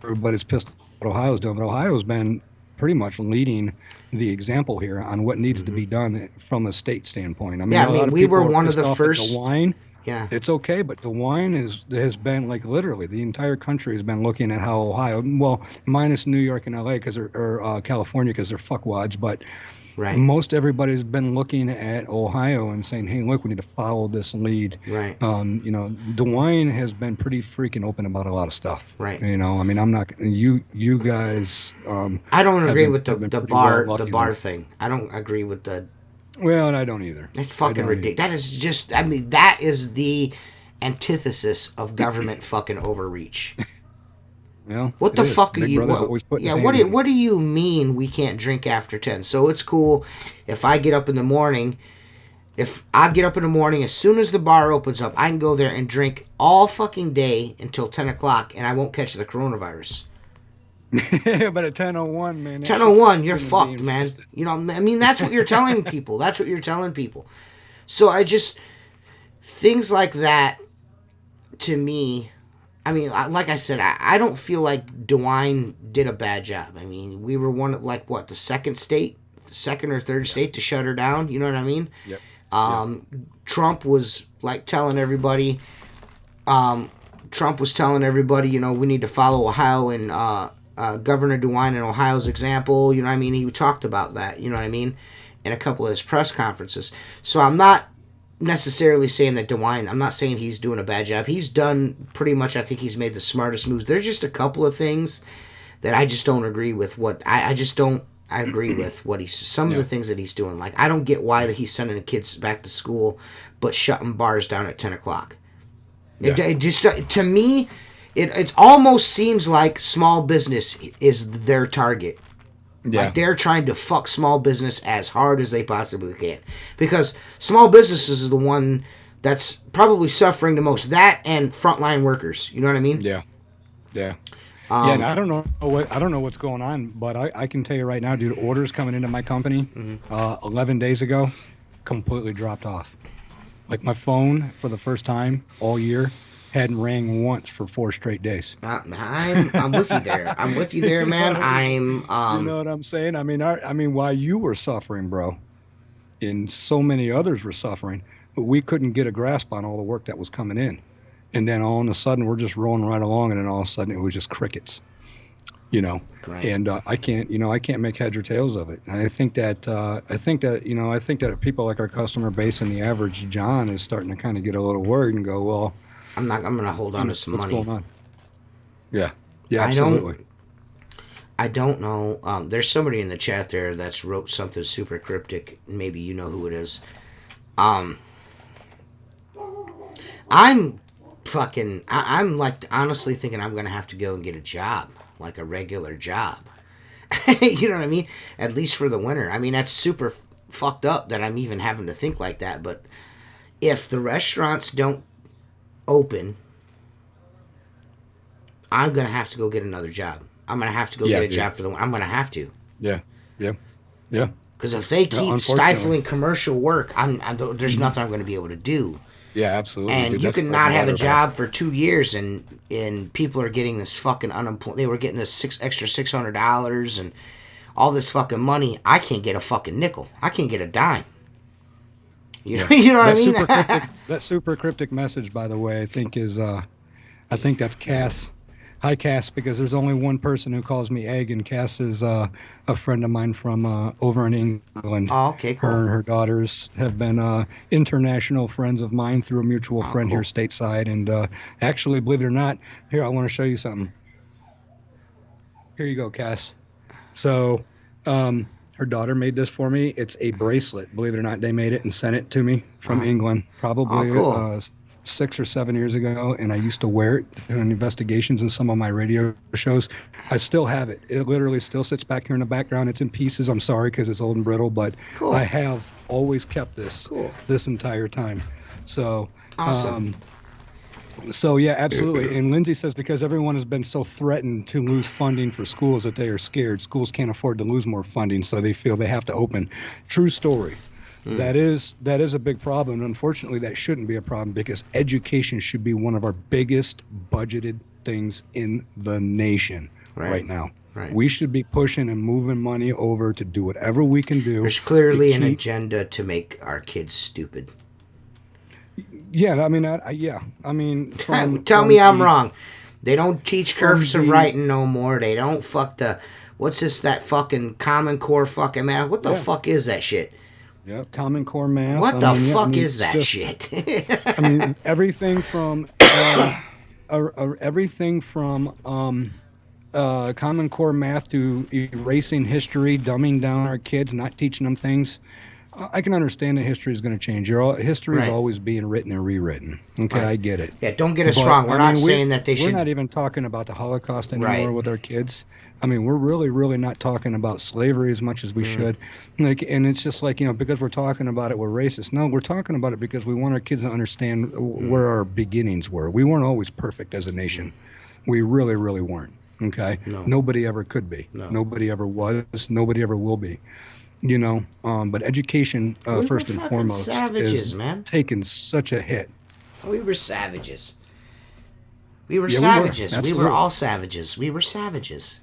Everybody's pissed what Ohio's doing, but Ohio's been pretty much leading the example here on what needs to be done from a state standpoint. I mean, we were one of the first. The wine, yeah, it's okay, but the wine has been like literally the entire country has been looking at how Ohio, well, minus New York and LA or California because they're fuckwads, but Right. Most everybody's been looking at Ohio and saying, "Hey, look, we need to follow this lead." Right. DeWine has been pretty freaking open about a lot of stuff. Right. I mean, I'm not you guys. I don't have agree been with have been the pretty well bar lucky there. thing. I don't agree with the. Well, and I don't either. It's fucking ridiculous. That is just. I mean, that is the antithesis of government fucking overreach. Well, What the fuck are Big you? Brother's always putting Yeah, his hand in. what do you mean we can't drink after 10? So it's cool if I get up in the morning. If I get up in the morning, as soon as the bar opens up, I can go there and drink all fucking day until 10 o'clock, and I won't catch the coronavirus. But at 10:01, man. 10:01, you're fucked, man. You know, I mean, that's what you're telling people. That's what you're telling people. So things like that, to me, I mean, like I said, I don't feel like DeWine did a bad job. I mean, we were the second or third state to shut her down. You know what I mean? Yep. Trump was telling everybody, we need to follow Ohio and Governor DeWine and Ohio's example. You know what I mean? He talked about that, you know what I mean, in a couple of his press conferences. So I'm not necessarily saying that DeWine, I'm not saying he's doing a bad job. He's done pretty much, I think he's made the smartest moves. There's just a couple of things that I just don't agree with I agree with some of the things that he's doing. Like, I don't get why he's sending the kids back to school, but shutting bars down at 10 o'clock. Yeah. It just, to me, it almost seems like small business is their target. Yeah. Like, they're trying to fuck small business as hard as they possibly can. Because small businesses is the one that's probably suffering the most. That and frontline workers. You know what I mean? Yeah. Yeah. And I don't know what's going on, but I can tell you right now, dude, orders coming into my company 11 days ago completely dropped off. Like, my phone, for the first time all year, hadn't rang once for 4 straight days. I'm with you there. I'm with you there, man. You know what I'm saying? I mean, while you were suffering, bro, and so many others were suffering, but we couldn't get a grasp on all the work that was coming in. And then all of a sudden we're just rolling right along, and then all of a sudden it was just crickets, Right. And I can't make heads or tails of it. And I think that people like our customer base and the average John is starting to kind of get a little worried and go, well, I'm going to hold on to some money. What's going on? Yeah, absolutely. I don't know. There's somebody in the chat there that's wrote something super cryptic. Maybe you know who it is. I'm like honestly thinking I'm going to have to go and get a job, like a regular job. You know what I mean? At least for the winter. I mean, that's super fucked up that I'm even having to think like that. But if the restaurants don't open, I'm going to have to go get another job. I'm going to have to go get a job for the winter. I'm going to have to. Yeah. Because if they keep stifling commercial work, there's nothing I'm going to be able to do. Yeah, absolutely. And dude, you can not have a job for 2 years, and people are getting this fucking unemployment. They were getting this extra $600 and all this fucking money. I can't get a fucking nickel. I can't get a dime. You know what I mean? That super cryptic message, by the way, I think that's Cass. Hi, Cass, because there's only one person who calls me Egg, and Cass is a friend of mine from over in England. Oh, okay, cool. Her and her daughters have been international friends of mine through a mutual friend here stateside. And actually, believe it or not, here, I want to show you something. Here you go, Cass. So her daughter made this for me. It's a bracelet. Believe it or not, they made it and sent it to me from England, probably 6 or 7 years ago, and I used to wear it in investigations in some of my radio shows. I still have it. It literally still sits back here in the background. It's in pieces. I'm sorry because it's old and brittle, but I have always kept this this entire time. So awesome. So yeah, absolutely. And Lindsay says because everyone has been so threatened to lose funding for schools that they are scared. Schools can't afford to lose more funding, so they feel they have to open. True story. That is a big problem. Unfortunately, that shouldn't be a problem because education should be one of our biggest budgeted things in the nation right now. Right. We should be pushing and moving money over to do whatever we can do. There's clearly an agenda to make our kids stupid. Yeah, I mean, tell me I'm wrong. They don't teach cursive writing no more. They don't fuck the what's this, that fucking Common Core fucking math? What the fuck is that shit? Yeah, Common Core math. What the fuck is that shit? I mean, everything from Common Core math to erasing history, dumbing down our kids, not teaching them things. I can understand that history is going to change. History is always being written and rewritten. Okay, I get it. Yeah, don't get us wrong. We're not saying that they should. We're not even talking about the Holocaust anymore with our kids. I mean, we're really, really not talking about slavery as much as we should. Like, and it's just like, because we're talking about it, we're racist. No, we're talking about it because we want our kids to understand where our beginnings were. We weren't always perfect as a nation. We really, really weren't. Okay? No. Nobody ever could be. No. Nobody ever was. Nobody ever will be. But education, first and foremost, savages, is man. taking such a hit. We were savages. We were savages. We were all savages. We were savages.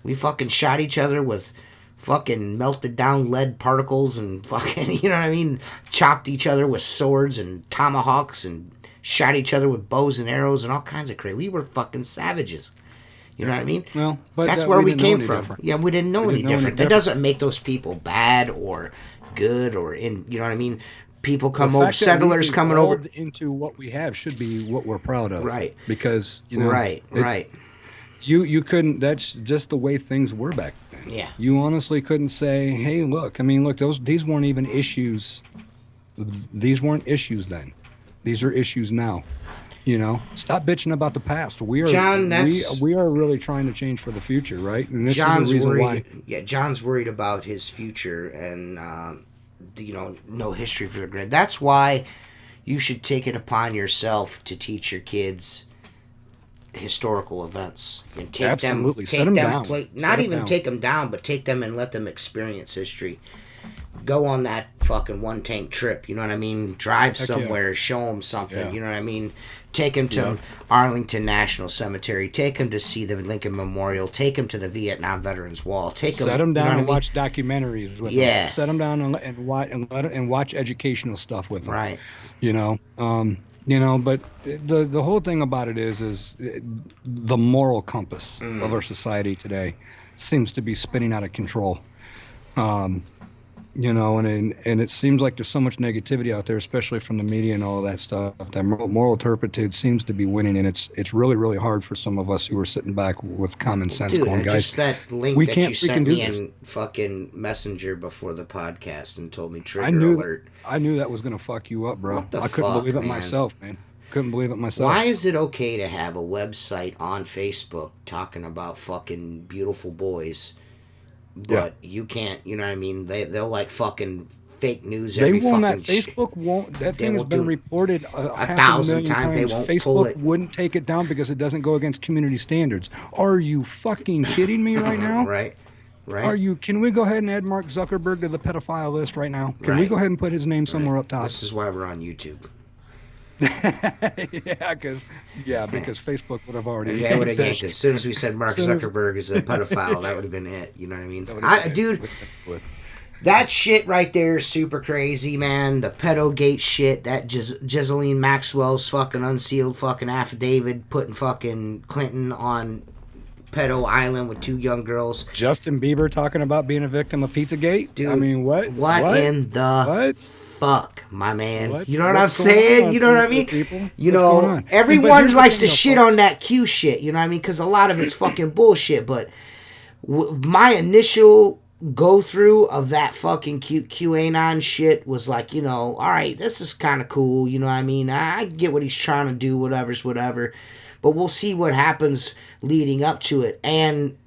We fucking shot each other with fucking melted down lead particles and fucking, you know what I mean? Chopped each other with swords and tomahawks and shot each other with bows and arrows and all kinds of crazy. We were fucking savages. You know what I mean? Well, but that's where we came from. Different. Yeah, we didn't know any different. That doesn't make those people bad or good or you know what I mean? People come over, settlers coming over into what we have should be what we're proud of. Right. Because, right. You couldn't, that's just the way things were back then. Yeah. You honestly couldn't say, hey, look, these weren't even issues. These weren't issues then. These are issues now. Stop bitching about the past. We are really trying to change for the future, right? And this John's is the reason worried. why. Yeah, John's worried about his future and no history for the grid. That's why you should take it upon yourself to teach your kids historical events and take Absolutely. them, Set them down. Not even take them down, but take them and let them experience history. Go on that fucking one tank trip. You know what I mean? Drive somewhere, show them something. Yeah. You know what I mean? Take them to Arlington National Cemetery. Take them to see the Lincoln Memorial. Take them to the Vietnam Veterans Wall. Set them down and watch documentaries with them. Set them down and watch educational stuff with them. Right. But the whole thing about it is the moral compass of our society today seems to be spinning out of control. And it seems like there's so much negativity out there, especially from the media and all of that stuff. That moral turpitude seems to be winning, and it's really, really hard for some of us who are sitting back with common sense going, guys. Just that link that you sent me in fucking Messenger before the podcast and told me trigger alert. I knew that was going to fuck you up, bro. What the I couldn't fuck, believe it man? myself, man. Couldn't believe it myself. Why is it okay to have a website on Facebook talking about fucking beautiful boys, but you can't, you know what I mean? They'll like fucking fake news every fucking Facebook won't. That thing has been reported a 1,000 times. They won't pull it. Facebook wouldn't take it down because it doesn't go against community standards. Are you fucking kidding me right now? Right. Can we go ahead and add Mark Zuckerberg to the pedophile list right now? Can we go ahead and put his name somewhere up top? This is why we're on YouTube. because Facebook would have already. Yeah, would have yanked it. As soon as we said Mark Zuckerberg is a pedophile, that would have been it. You know what I mean? Dude, that shit right there is super crazy, man. The pedogate shit, that Ghislaine Maxwell's fucking unsealed fucking affidavit putting fucking Clinton on pedo island with 2 young girls. Justin Bieber talking about being a victim of Pizzagate. Dude, I mean, what? What in the fuck, my man? You know what I'm What's saying? on, You know what I mean? People? You What's know, going on? everyone likes to shit on that Q shit. You know what I mean? Because a lot of it's fucking bullshit. But my initial go through of that fucking QAnon shit was like, all right, this is kind of cool. You know what I mean? I get what he's trying to do. Whatever's whatever. But we'll see what happens leading up to it. And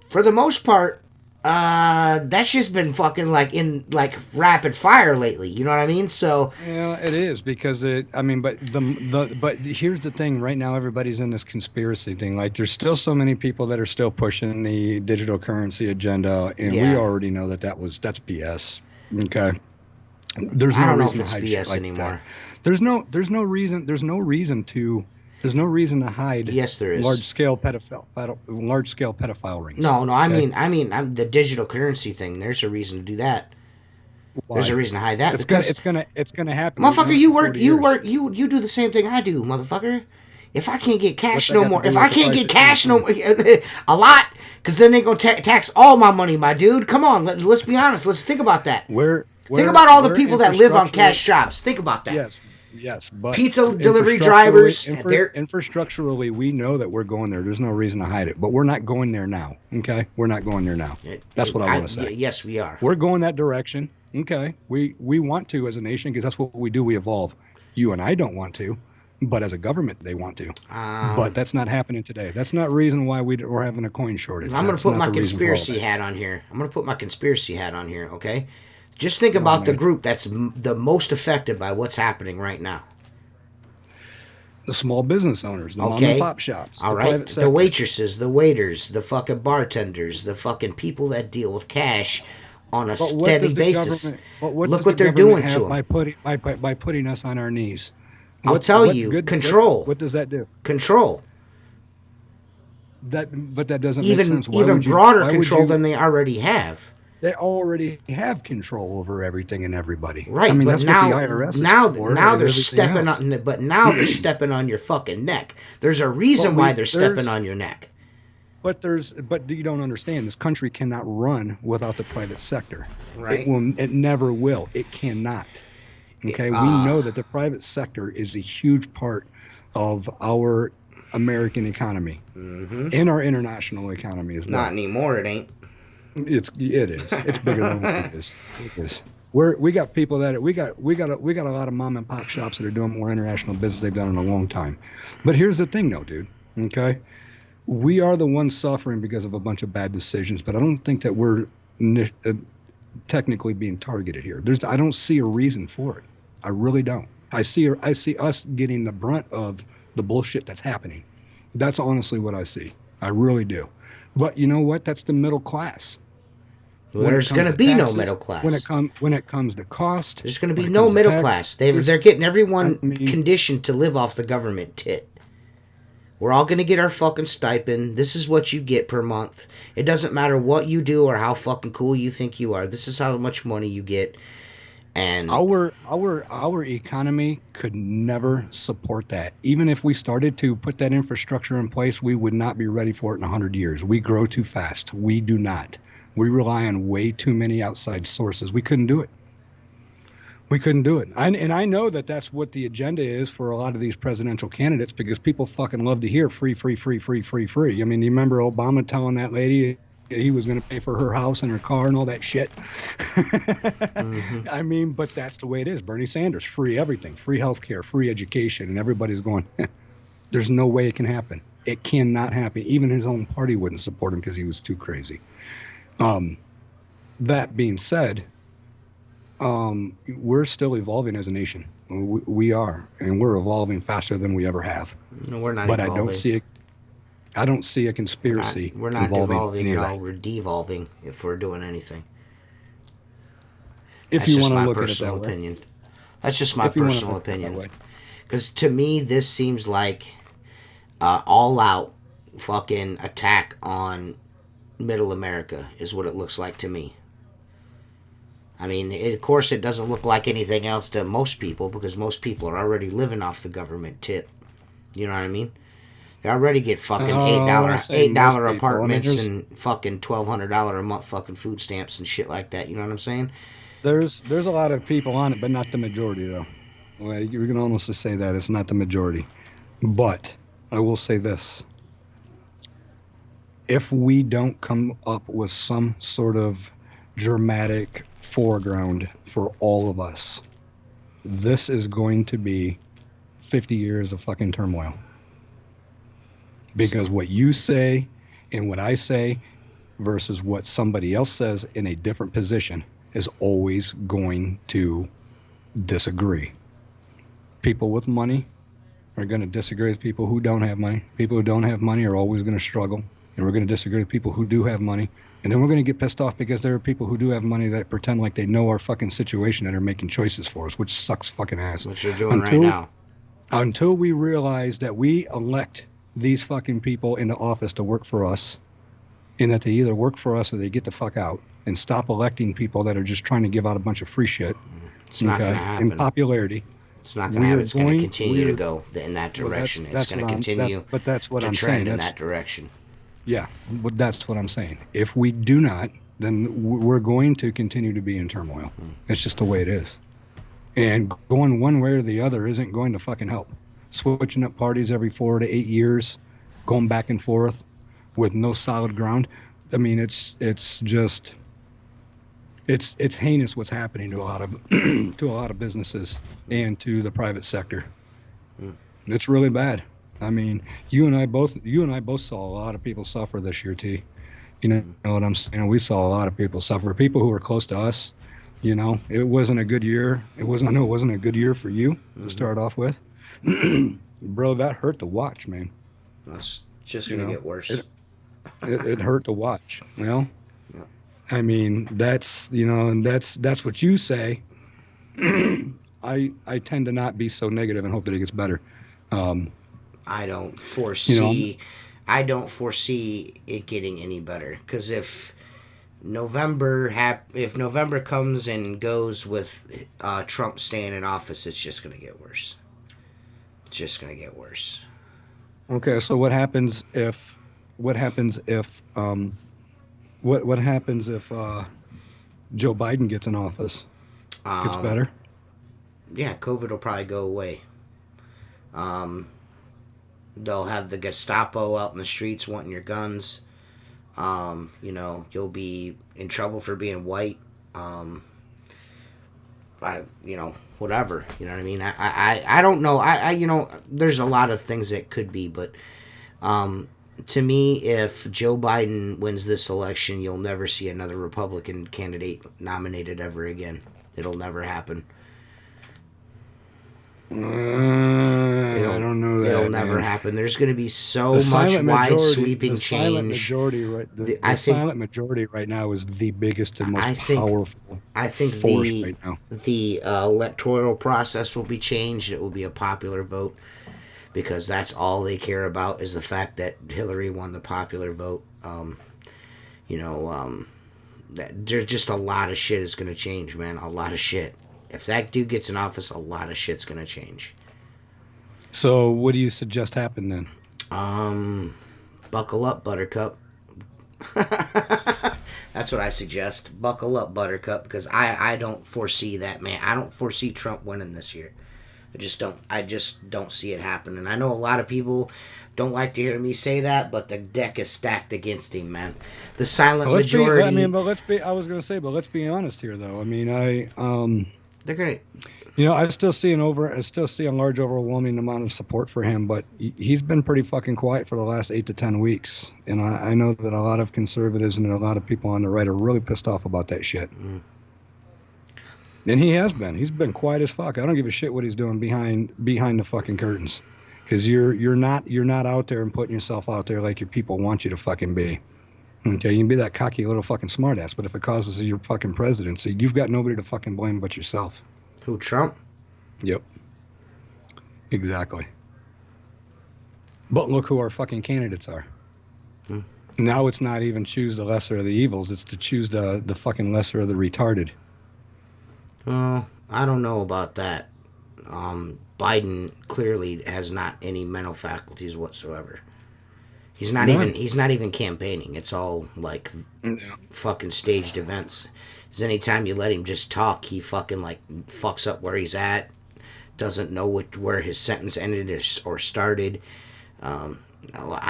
for the most part, that's just been fucking in rapid fire lately. You know what I mean? So yeah, it is because but here's the thing. Right now, everybody's in this conspiracy thing. Like, there's still so many people that are still pushing the digital currency agenda, and we already know that's BS. Okay, there's no reason to hide shit like anymore. There's no reason to hide. Yes, there is. Large scale pedophile rings. No. Okay? I mean, the digital currency thing. There's a reason to do that. Why? There's a reason to hide that. It's gonna happen. Motherfucker, you do the same thing I do, motherfucker. If I can't get cash What's that no got to more, do if with I the can't price get of cash no food? a lot, because then they're going to tax all my money, my dude. Come on, let's be honest. Let's think about that. Think about all the Where people that live on cash infrastructure, shops. Think about that. yes, but Pizza delivery infrastructurally, drivers, they're infrastructurally, we know that we're going there. There's no reason to hide it, but we're not going there now. Okay, we're not going there now. That's what I want to say. Yes, we are. We're going that direction. Okay, we want to as a nation because that's what we do. We evolve. You and I don't want to, but as a government, they want to. But that's not happening today. That's not reason why we're having a coin shortage. I'm going That's to put not my the reason for all conspiracy that. hat on here. I'm going to put my conspiracy hat on here, okay? Just think Oh, about the man. group that's the most affected by what's happening right now. The small business owners, the mom and Okay? pop shops, All the right? private The sector. waitresses, the waiters, the fucking bartenders, the fucking people that deal with cash on a But what steady does the basis. government? But what Look does what the they're government doing to have them. by putting us on our knees? I'll tell you, control. What does that do? Control. But that doesn't make sense. Even broader control than they already have. They already have control over everything and everybody. Right, I mean, but that's now, what the IRS is now for, they're and stepping everything else. on. But now they're stepping on your fucking neck. There's a reason why they're stepping on your neck. But you don't understand. This country cannot run without the private sector. Right. It never will. It cannot. Okay. We know that the private sector is a huge part of our American economy and our international economy as well. Not anymore. It ain't. It is. It's bigger than what it is. It is. We got people that we got a lot of mom and pop shops that are doing more international business they've done in a long time. But here's the thing, though, dude. Okay, we are the ones suffering because of a bunch of bad decisions. But I don't think that we're technically being targeted here. I don't see a reason for it. I really don't. I see us getting the brunt of the bullshit that's happening. That's honestly what I see. I really do. But you know what? That's the middle class. Well, there's going to be no middle class. When it comes to cost, there's going to be no middle class. They're getting everyone conditioned to live off the government tit. We're all going to get our fucking stipend. This is what you get per month. It doesn't matter what you do or how fucking cool you think you are. This is how much money you get. And our economy could never support that. Even if we started to put that infrastructure in place, we would not be ready for it in 100 years. We grow too fast. We do not. We rely on way too many outside sources. We couldn't do it. We couldn't do it. And I know that that's what the agenda is for a lot of these presidential candidates because people fucking love to hear free, free, free, free, free, free. I mean, you remember Obama telling that lady he was going to pay for her house and her car and all that shit. I mean, but that's the way it is. Bernie Sanders, free everything, free healthcare, free education, and everybody's going, there's no way it can happen. It cannot happen. Even his own party wouldn't support him because he was too crazy. That being said, we're still evolving as a nation. We are, and we're evolving faster than we ever have. No, we're not but evolving. I don't see a conspiracy. We're not evolving at all. that. We're devolving if we're doing anything. If you want to look at it that opinion. That's just my personal opinion. Because to me, this seems like all-out fucking attack on Middle America is what it looks like to me. I mean, of course, it doesn't look like anything else to most people because most people are already living off the government tip. You know what I mean? They already get fucking $8 apartments and fucking $1,200 a month fucking food stamps and shit like that. You know what I'm saying? There's a lot of people on it, but not the majority, though. Well, you can almost say that it's not the majority. But I will say this. If we don't come up with some sort of dramatic foreground for all of us, this is going to be 50 years of fucking turmoil. Because what you say and what I say versus what somebody else says in a different position is always going to disagree. People with money are going to disagree with people who don't have money. People who don't have money are always going to struggle. And we're going to disagree with people who do have money. And then we're going to get pissed off because there are people who do have money that pretend like they know our fucking situation that are making choices for us, which sucks fucking ass. Which you're doing right now. Until we realize that we elect these fucking people into office to work for us, and that they either work for us or they get the fuck out, and stop electing people that are just trying to give out a bunch of free shit. It's not going to happen. And popularity. It's not going to happen. It's going to continue to go in that direction. It's going to continue to trend in that direction. Yeah, but that's what I'm saying. If we do not, then we're going to continue to be in turmoil. It's just the way it is. And going one way or the other isn't going to fucking help. Switching up parties every 4 to 8 years, going back and forth with no solid ground. I mean, it's just it's heinous what's happening to a lot of businesses and to the private sector. It's really bad. I mean, you and I both saw a lot of people suffer this year, T. You know what I'm saying? We saw a lot of people suffer. People who were close to us. You know, it wasn't a good year. I know it wasn't a good year for you to start off with. Bro, that hurt to watch, man. It's just going to get worse. It hurt to watch, you know? Yeah. I mean, that's what you say. I tend to not be so negative and hope that it gets better. I don't foresee it getting any better, because if November comes and goes with Trump staying in office, it's just going to get worse. It's just going to get worse. Okay, so what happens if Joe Biden gets in office? Gets better? Yeah, COVID will probably go away. They'll have the Gestapo out in the streets wanting your guns. You'll be in trouble for being white. Whatever. You know what I mean? I don't know. There's a lot of things that could be, but to me, if Joe Biden wins this election, you'll never see another Republican candidate nominated ever again. It'll never happen. I don't know that. It'll never happen. There's going to be so much wide sweeping change. The silent majority right now is the biggest and most powerful force right now. The electoral process will be changed. It will be a popular vote, because that's all they care about is the fact that Hillary won the popular vote. There's just a lot of shit is going to change, man. A lot of shit. If that dude gets in office, a lot of shit's going to change. So what do you suggest happen then? Buckle up, Buttercup. That's what I suggest. Buckle up, Buttercup, because I don't foresee that, man. I don't foresee Trump winning this year. I just don't see it happening. I know a lot of people don't like to hear me say that, but the deck is stacked against him, man. The silent majority. Let's be honest here, though. I mean, they're gonna. I still see a large, overwhelming amount of support for him, but he's been pretty fucking quiet for the last 8 to 10 weeks, and I know that a lot of conservatives and a lot of people on the right are really pissed off about that shit. And he has been. He's been quiet as fuck. I don't give a shit what he's doing behind the fucking curtains, because you're not out there and putting yourself out there like your people want you to fucking be. Okay, you can be that cocky little fucking smartass, but if it causes your fucking presidency, you've got nobody to fucking blame but yourself. Who, Trump? Yep. Exactly. But look who our fucking candidates are. Now it's not even choose the lesser of the evils, it's to choose the fucking lesser of the retarded. Well, I don't know about that. Biden clearly has not any mental faculties whatsoever. He's not even campaigning. It's all like fucking staged events. Because anytime you let him just talk, he fucking fucks up where he's at. Doesn't know where his sentence ended or started. I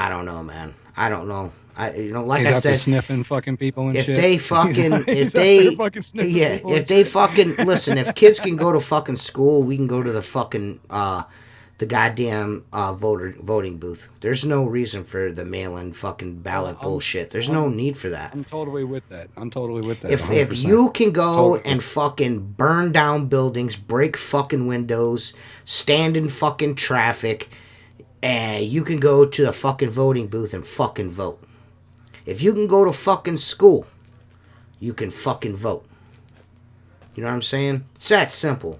don't know, man. I don't know. Like I said, sniffing fucking people and if shit. They fucking, if they fucking listen, if kids can go to fucking school, we can go to the fucking the goddamn voting booth. There's no reason for the mail-in fucking ballot bullshit. There's no need for that. I'm totally with that. If you can go and fucking burn down buildings, break fucking windows, stand in fucking traffic, and you can go to the fucking voting booth and fucking vote. If you can go to fucking school, you can fucking vote. You know what I'm saying? It's that simple.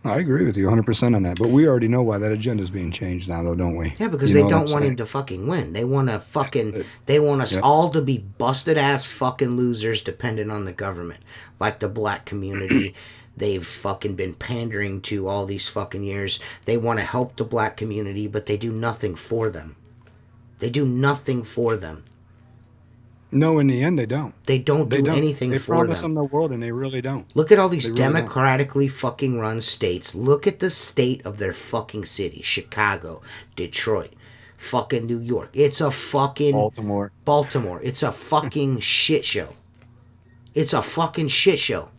I agree with you 100% on that, but we already know why that agenda is being changed now, though, don't we? Yeah, because they don't want him to fucking win. They want us all to be busted ass fucking losers dependent on the government, like the black community, they've fucking been pandering to all these fucking years. They want to help the black community, but they do nothing for them. They do nothing for them. No, in the end, they don't. They don't do anything they for them. They promise them the world, and they really don't. Look at all these really democratically fucking run states. Look at the state of their fucking city. Chicago, Detroit, fucking New York. It's a fucking... Baltimore. It's a fucking shit show. It's a fucking shit show.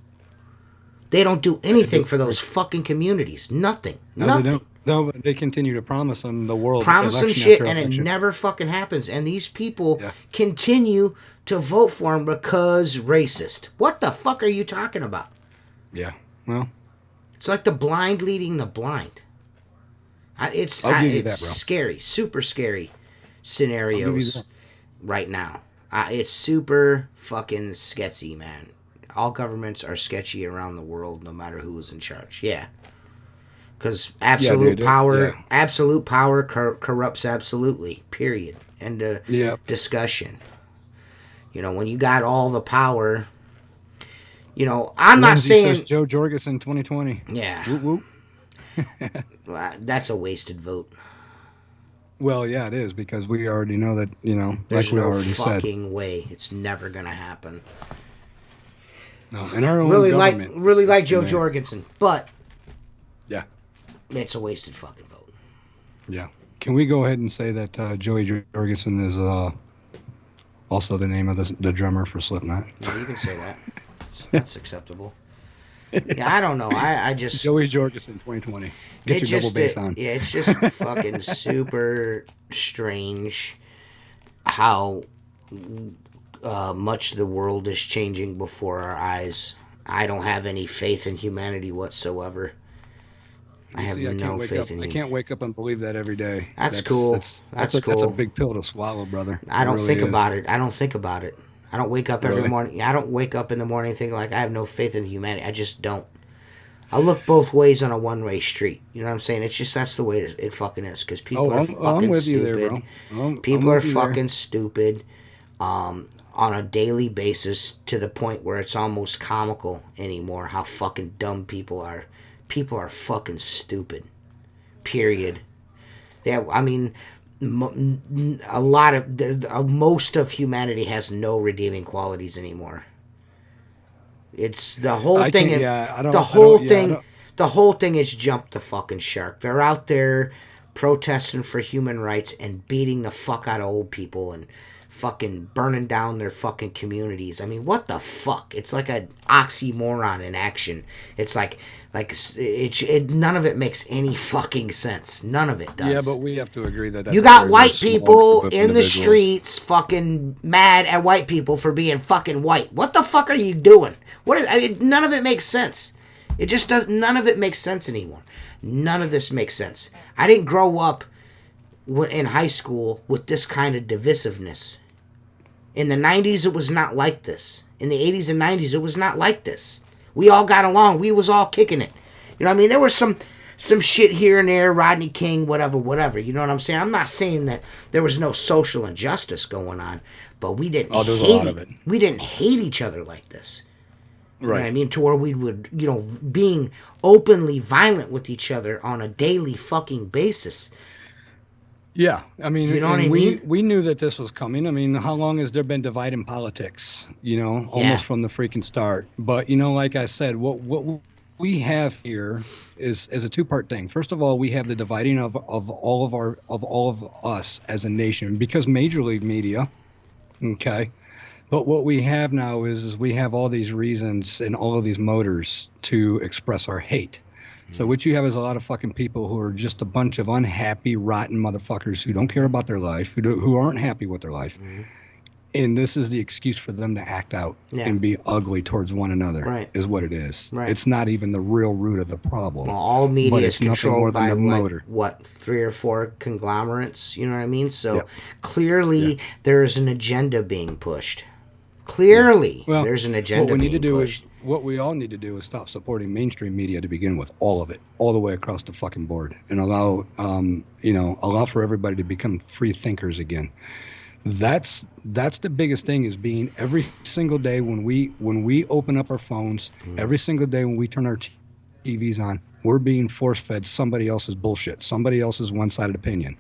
They don't do anything for those fucking communities. Nothing. Nothing. They don't. No, but they continue to promise them the world. Promise them shit, and it never fucking happens. And these people continue to vote for him because racist. What the fuck are you talking about? Yeah, well. It's like the blind leading the blind. It's scary, super scary scenarios right now. It's super fucking sketchy, man. All governments are sketchy around the world, no matter who is in charge. Yeah. Because absolute power corrupts absolutely. Period. End of discussion. You know, when you got all the power, you know, I'm not saying... says Joe Jorgensen 2020. Yeah. Whoop, whoop. Well, that's a wasted vote. Well, yeah, it is, because we already know that, you know, there's like we already said. There's no fucking way. It's never going to happen. No, in our own government. Really like Joe Jorgensen, but... Yeah. It's a wasted fucking vote. Yeah. Can we go ahead and say that Joey Jorgensen is also the name of the drummer for Slipknot? Yeah, you can say that. That's acceptable. Yeah, I don't know. I just... Joey Jorgensen 2020. Get your double bass on. Yeah, it's just fucking super strange how much the world is changing before our eyes. I don't have any faith in humanity whatsoever. I have no faith in you. I can't wake up and believe that every day. That's cool. That's cool. That's a big pill to swallow, brother. I don't think about it. I don't think about it. I don't wake up every morning. I don't wake up in the morning thinking like I have no faith in humanity. I just don't. I look both ways on a one-way street. You know what I'm saying? It's just that's the way it fucking is because people are fucking stupid. You there, people are fucking stupid on a daily basis to the point where it's almost comical anymore how fucking dumb people are. People are fucking stupid. Period. Yeah, I mean, most of humanity has no redeeming qualities anymore. It's the whole thing. The whole thing is jump the fucking shark. They're out there protesting for human rights and beating the fuck out of old people and fucking burning down their fucking communities. I mean, what the fuck? It's like an oxymoron in action. It's like none of it makes any fucking sense. None of it does. Yeah, but we have to agree that you got white people in the streets fucking mad at white people for being fucking white. What the fuck are you doing? None of it makes sense. It just does. None of it makes sense anymore. None of this makes sense. I didn't grow up in high school with this kind of divisiveness. In the 90s, it was not like this. In the 80s and 90s, it was not like this. We all got along. We was all kicking it. You know what I mean? There was some shit here and there, Rodney King, whatever. You know what I'm saying? I'm not saying that there was no social injustice going on, but we didn't there's a lot of it. We didn't hate each other like this. You know what I mean? To where we would, you know, being openly violent with each other on a daily fucking basis. Yeah, I mean, you know what I mean? We knew that this was coming. I mean, how long has there been divide in politics? You know, almost from the freaking start. But you know, like I said, what we have here is a two-part thing. First of all, we have the dividing of all of us as a nation because Major League Media, okay. But what we have now is we have all these reasons and all of these motors to express our hate. So what you have is a lot of fucking people who are just a bunch of unhappy, rotten motherfuckers who don't care about their life, who aren't happy with their life. Mm-hmm. And this is the excuse for them to act out and be ugly towards one another, is what it is. Right. It's not even the real root of the problem. Well, all media is controlled by, like, 3 or 4 conglomerates, you know what I mean? So clearly there is an agenda being pushed. Clearly there's an agenda being pushed. What we all need to do is stop supporting mainstream media to begin with, all of it, all the way across the fucking board, and allow for everybody to become free thinkers again. That's the biggest thing, is being every single day when we open up our phones, every single day when we turn our TVs on, we're being force fed somebody else's bullshit, somebody else's one-sided opinion.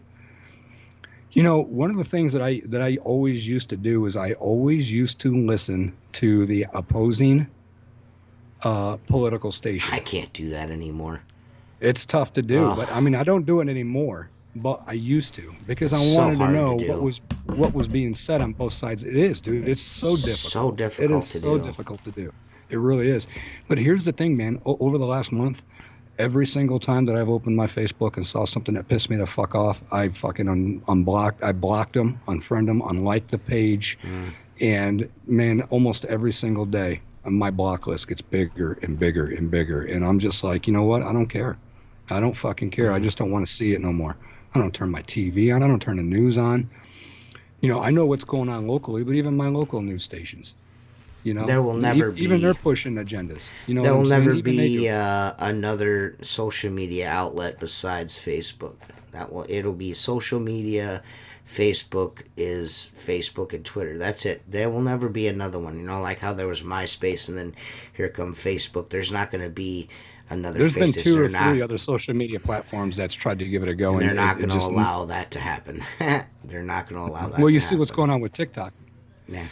One of the things that I always used to do is I always used to listen to the opposing political station. I can't do that anymore. It's tough to do, but I mean, I don't do it anymore, but I used to, because I wanted to know what was being said on both sides. It is, dude. It's so difficult. So difficult to do. So difficult to do. It really is. But here's the thing, man. Over the last month, every single time that I've opened my Facebook and saw something that pissed me the fuck off, I fucking unblocked. I blocked them, unfriended them, unliked the page, and man, almost every single day, my block list gets bigger and bigger and bigger, and I'm just like, you know what? I don't care. I don't fucking care. I just don't want to see it no more. I don't turn my TV on. I don't turn the news on. I know what's going on locally, but even my local news stations, there will never be. Even they're pushing agendas. There will never be another social media outlet besides Facebook. It'll be social media. Facebook is Facebook and Twitter. That's it. There will never be another one. Like how there was MySpace and then here come Facebook. There's not going to be another. There's been 2 or 3 other social media platforms that's tried to give it a go, and they're not going to allow that to happen. They're not going to allow that. Well, you see what's going on with TikTok. Yeah.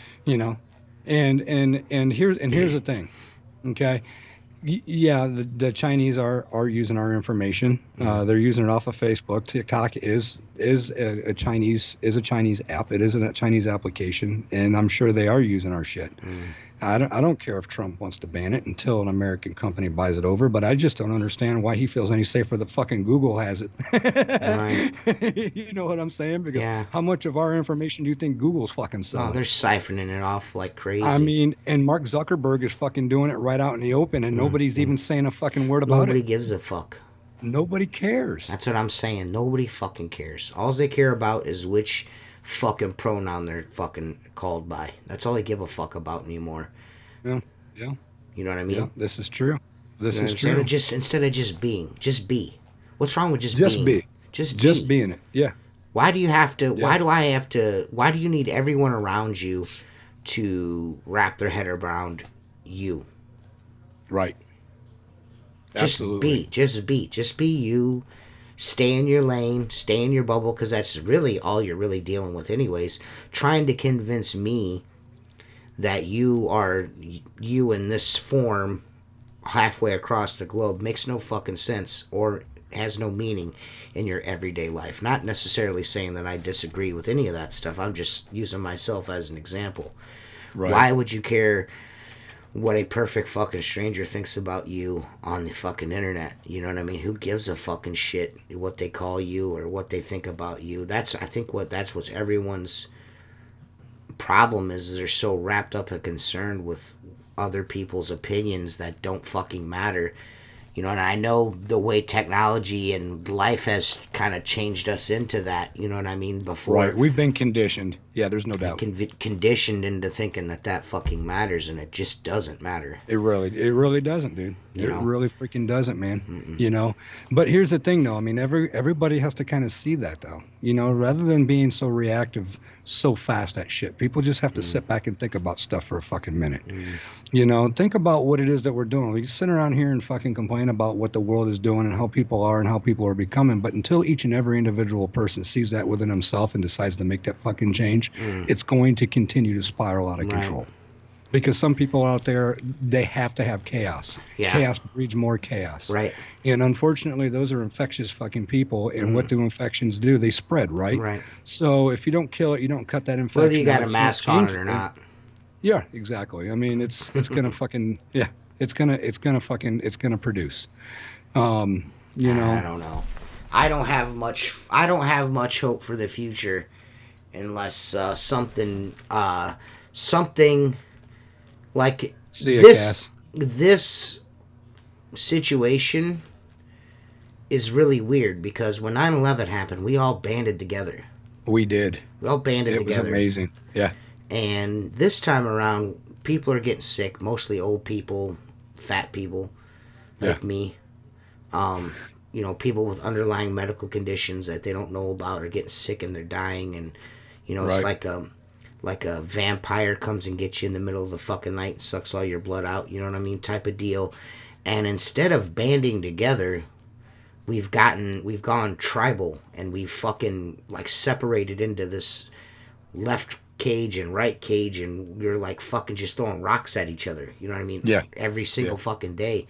And here's the thing, okay? Yeah, the Chinese are using our information. They're using it off of Facebook. TikTok is a Chinese app. It isn't a Chinese application, and I'm sure they are using our shit. I don't care if Trump wants to ban it until an American company buys it over, but I just don't understand why he feels any safer that fucking Google has it. Right. You know what I'm saying? Because how much of our information do you think Google's fucking selling? Oh, they're siphoning it off like crazy. I mean, and Mark Zuckerberg is fucking doing it right out in the open, and nobody's even saying a fucking word about it. Nobody gives a fuck. Nobody cares. That's what I'm saying. Nobody fucking cares. All they care about is which fucking pronoun they're fucking called by. That's all they give a fuck about anymore. Yeah. You know what I mean? Yeah, this is true. This is true. Just instead of just being, just be. What's wrong with just being? Be. Just being it. Yeah. Why do you have to? Yeah. Why do you need everyone around you to wrap their head around you? Right. Absolutely. Just be you. Stay in your lane, stay in your bubble, because that's really all you're really dealing with anyways. Trying to convince me that you are you in this form halfway across the globe makes no fucking sense or has no meaning in your everyday life. Not necessarily saying that I disagree with any of that stuff. I'm just using myself as an example. Right. Why would you care what a perfect fucking stranger thinks about you on the fucking internet? You know what I mean? Who gives a fucking shit what they call you or what they think about you? I think that's what everyone's problem is they're so wrapped up and concerned with other people's opinions that don't fucking matter. And I know the way technology and life has kind of changed us into that. You know what I mean? Before, right, we've been conditioned. Yeah, there's no doubt. Conditioned into thinking that fucking matters, and it just doesn't matter. It really doesn't, dude. It really freaking doesn't, man. But here's the thing, though. I mean, everybody has to kind of see that, though. Rather than being so reactive, so fast at shit, people just have to sit back and think about stuff for a fucking minute. Think about what it is that we're doing. We sit around here and fucking complain about what the world is doing and how people are and how people are becoming, but until each and every individual person sees that within himself and decides to make that fucking change, it's going to continue to spiral out of control. Because some people out there, they have to have chaos. Yeah. Chaos breeds more chaos. Right. And unfortunately, those are infectious fucking people. And what do infections do? They spread, right? Right. So if you don't kill it, you don't cut that infection. Whether you got a mask on it or not. Yeah, exactly. I mean, it's gonna fucking it's gonna produce. I don't know. I don't have much hope for the future unless something like this situation is really weird, because when 9/11 happened, we all banded together. We did. We all banded together. It was amazing. Yeah. And this time around, people are getting sick, mostly old people, fat people like me. People with underlying medical conditions that they don't know about are getting sick and they're dying, and You know, it's Right. like a vampire comes and gets you in the middle of the fucking night and sucks all your blood out. You know what I mean? Type of deal. And instead of banding together, we've gone tribal, and we've fucking like separated into this left cage and right cage, and we're like fucking just throwing rocks at each other. You know what I mean? Yeah. Every single fucking day.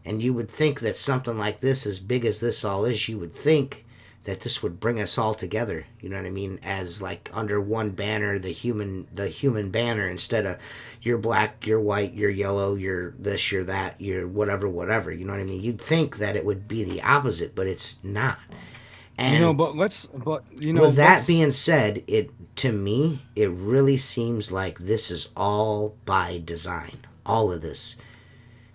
And you would think that something like this, as big as this all is, you would think that this would bring us all together. You know what I mean? As like under one banner, the human banner, instead of you're black, you're white, you're yellow, you're this, you're that, you're whatever. You know what I mean? You'd think that it would be the opposite, but it's not. And with that being said, to me, it really seems like this is all by design. All of this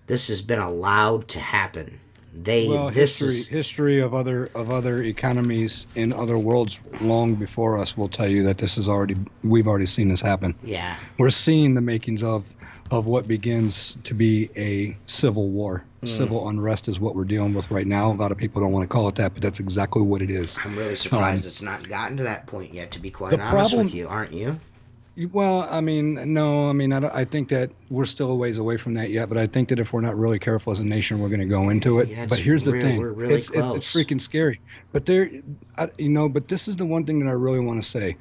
has been allowed to happen. History of other economies in other worlds long before us will tell you that we've already seen this happen. Yeah. We're seeing the makings of what begins to be a civil war. Civil unrest is what we're dealing with right now. A lot of people don't want to call it that, but that's exactly what it is. I'm really surprised it's not gotten to that point yet, to be quite honest with you, aren't you? Well, I mean, no, I mean, I think that we're still a ways away from that yet, but I think that if we're not really careful as a nation, we're going to go into it. Yeah, but here's the thing. We're really it's close. It's freaking scary. But but this is the one thing that I really want to say.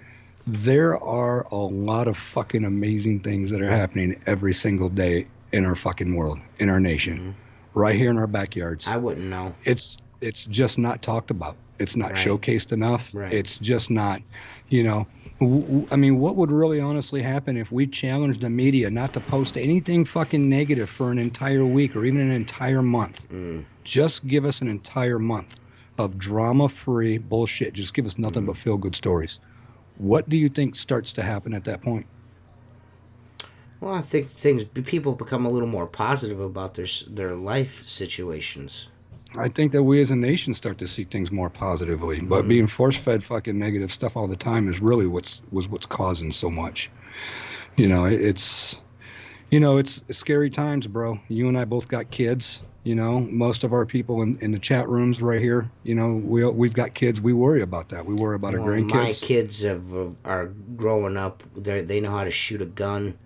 There are a lot of fucking amazing things that are happening every single day in our fucking world, in our nation, right here in our backyards. I wouldn't know. It's just not talked about. It's not showcased enough. Right. It's just not, I mean, what would really honestly happen if we challenged the media not to post anything fucking negative for an entire week or even an entire month? Just give us an entire month of drama-free bullshit. Just give us nothing but feel-good stories. What do you think starts to happen at that point? Well, I think people become a little more positive about their life situations. I think that we as a nation start to see things more positively, but being force-fed fucking negative stuff all the time is really what's causing so much. It's scary times, bro. You and I both got kids. Most of our people in the chat rooms right here, we've got kids. We worry about that. We worry about our grandkids. My kids are growing up. They know how to shoot a gun.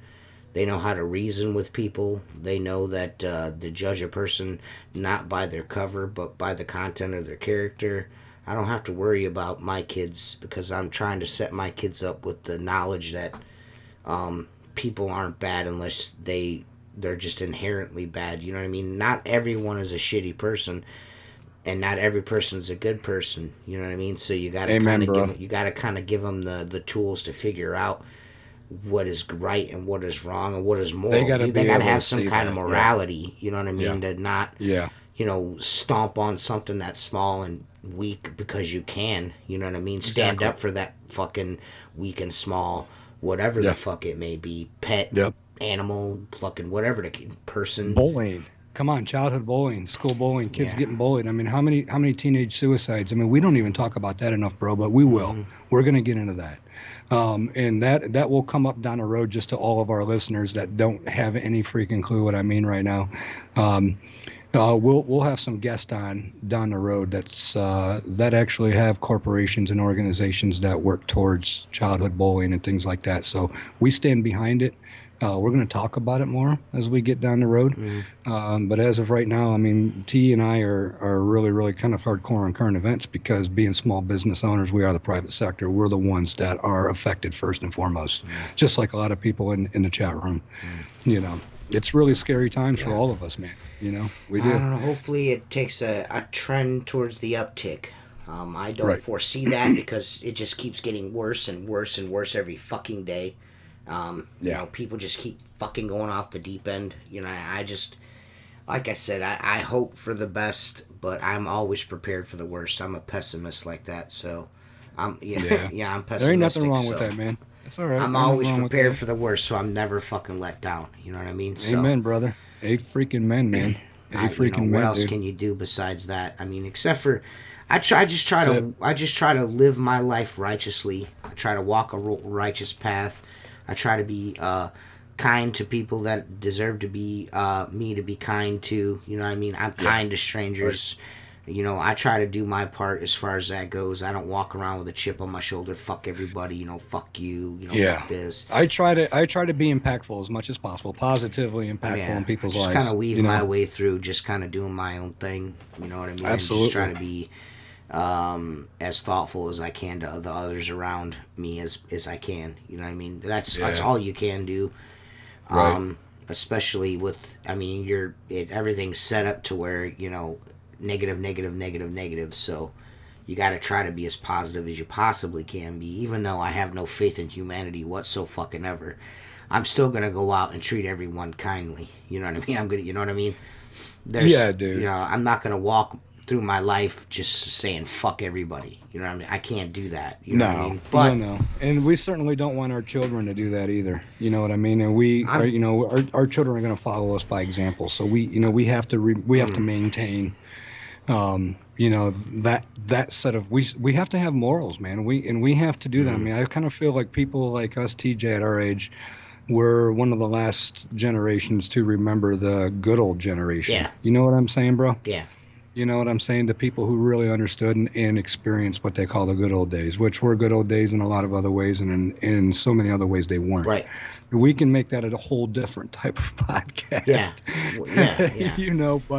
They know how to reason with people. They know that to judge a person not by their cover, but by the content of their character. I don't have to worry about my kids because I'm trying to set my kids up with the knowledge that people aren't bad unless they're just inherently bad. You know what I mean? Not everyone is a shitty person, and not every person is a good person. You know what I mean? So you got to kind of give them the tools to figure out what is right and what is wrong and what is moral. They got to have some kind of morality. You know what I mean? To not stomp on something that's small and weak because you can. You know what I mean? Stand up for that fucking weak and small, whatever the fuck it may be. Pet, animal, fucking whatever the person. Bullying. Come on, childhood bullying, school bullying, kids getting bullied. I mean, how many teenage suicides? I mean, we don't even talk about that enough, bro, but we will. We're going to get into that. And that will come up down the road just to all of our listeners that don't have any freaking clue what I mean right now. We'll have some guests on down the road that actually have corporations and organizations that work towards childhood bullying and things like that. So we stand behind it. We're going to talk about it more as we get down the road. But as of right now, I mean, T and I are really, really kind of hardcore on current events because being small business owners, we are the private sector. We're the ones that are affected first and foremost, just like a lot of people in the chat room. It's really scary times for all of us, man. We do. I don't know. Hopefully it takes a trend towards the uptick. I don't foresee that because it just keeps getting worse and worse and worse every fucking day. People just keep fucking going off the deep end. I just, like I said, I hope for the best, but I'm always prepared for the worst. I'm a pessimist like that, so I'm pessimistic. There ain't nothing wrong with that, man. It's all right. I'm always prepared for the worst, so I'm never fucking let down. You know what I mean? Amen, brother. A freaking men, man. What else can you do besides that? I mean, except for I just try to live my life righteously. I try to walk a righteous path. I try to be kind to people that deserve to be me to be kind to. You know what I mean? I'm kind to strangers. I try to do my part as far as that goes. I don't walk around with a chip on my shoulder. Fuck everybody. Fuck you. Yeah. Fuck this. I try to be impactful as much as possible, positively impactful in people's just lives. Kind of weave my way through, just kind of doing my own thing. You know what I mean? Absolutely. And just try to be as thoughtful as I can to the others around me as I can. You know what I mean? That's all you can do. Right. Especially with, everything's set up to where, negative. So you got to try to be as positive as you possibly can be. Even though I have no faith in humanity whatsoever, I'm still gonna go out and treat everyone kindly. You know what I mean? You know what I mean? Dude. I'm not gonna walk through my life just saying fuck everybody. You know what I mean? I can't do that. You know what I mean? But no. And we certainly don't want our children to do that either. You know what I mean? And our children are going to follow us by example. So we have to maintain that set of, we have to have morals, man. We have to do that. I mean, I kind of feel like people like us, TJ, at our age, we're one of the last generations to remember the good old generation. Yeah. You know what I'm saying, bro? Yeah. You know what I'm saying? The people who really understood and experienced what they call the good old days, which were good old days in a lot of other ways, and in so many other ways they weren't. Right. We can make that a whole different type of podcast.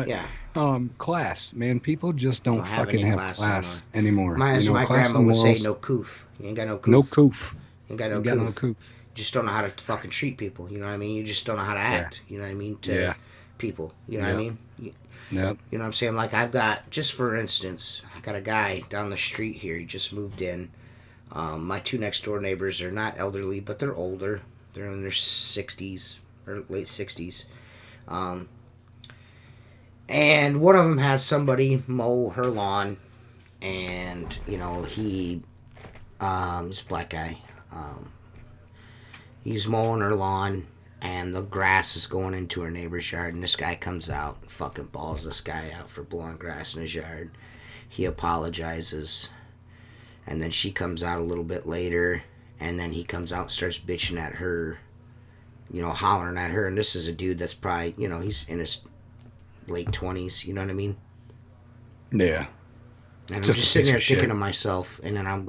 Yeah. Class, man. People just don't fucking have class anymore. My grandma would say, no coof. You ain't got no coof. No coof. You ain't got no coof. Just don't know how to fucking treat people. You know what I mean? You just don't know how to act. You know what I mean? To people. You know what I mean? Yep. You know what I'm saying? Like, I've got, just for instance, I got a guy down the street here. He just moved in. My two next door neighbors are not elderly, but they're older. They're in their 60s or late 60s. And one of them has somebody mow her lawn. And, he's a black guy. He's mowing her lawn. And the grass is going into her neighbor's yard, and this guy comes out and fucking balls this guy out for blowing grass in his yard. He apologizes, and then she comes out a little bit later, and then he comes out and starts bitching at her, hollering at her. And this is a dude that's probably, he's in his late 20s, you know what I mean? Yeah. And I'm just sitting there thinking to myself, and then I'm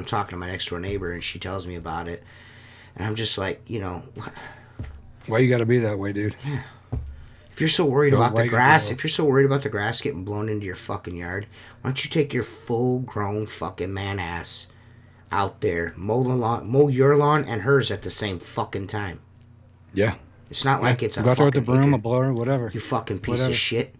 talking to my next door neighbor, and she tells me about it, and I'm just like, what? Why you got to be that way, dude? Yeah. If you're so worried about the grass getting blown into your fucking yard, why don't you take your full-grown fucking man ass out there, mow your lawn and hers at the same fucking time? Yeah. It's not like it's a fucking... Go out there with the broom, acre. a blower, whatever. You fucking piece of shit.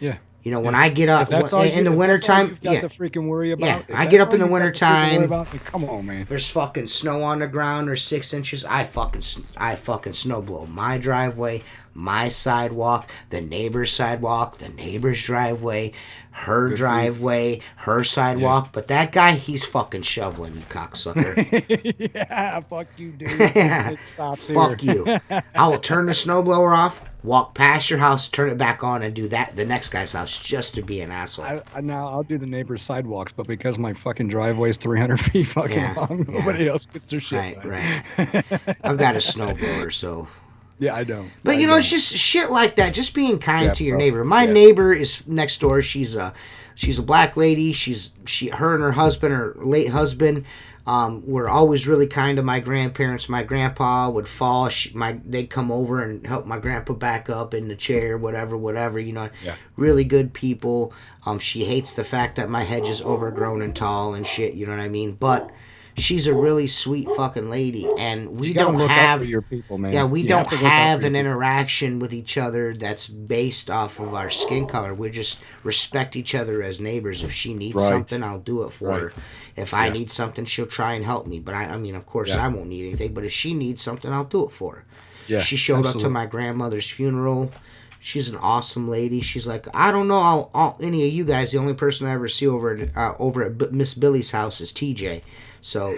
Yeah. When I get up in the wintertime, you got to freaking worry about. Yeah, I get up in the wintertime. Come on, man. There's fucking snow on the ground. There's 6 inches. I fucking snow blow my driveway, my sidewalk, the neighbor's sidewalk, the neighbor's driveway, her driveway, her sidewalk. Yeah. But that guy, he's fucking shoveling, you cocksucker. Yeah, fuck you, dude. It stops fuck you. I will turn the snowblower off, walk past your house, turn it back on, and do that the next guy's house just to be an asshole. Now I'll do the neighbor's sidewalks, but because my fucking driveway is 300 feet fucking long, nobody else gets their shit. Right. I've got a snowblower, so. Yeah, I don't. But it's just shit like that. Just being kind to your neighbor. My neighbor is next door. She's a black lady. Her and her husband, her late husband, were always really kind to my grandparents. My grandpa would fall. They'd come over and help my grandpa back up in the chair, whatever. Really good people. She hates the fact that my hedge is overgrown and tall and shit. You know what I mean? But she's a really sweet fucking lady, and we don't have your people, man. Yeah, we don't have an interaction with each other that's based off of our skin color. We just respect each other as neighbors. If she needs something, I'll do it for her. If I need something, she'll try and help me. But I mean, of course, I won't need anything. But if she needs something, I'll do it for her. Yeah, she showed up to my grandmother's funeral. She's an awesome lady. She's like, I don't know any of you guys. The only person I ever see over at Miss Billy's house is TJ. So,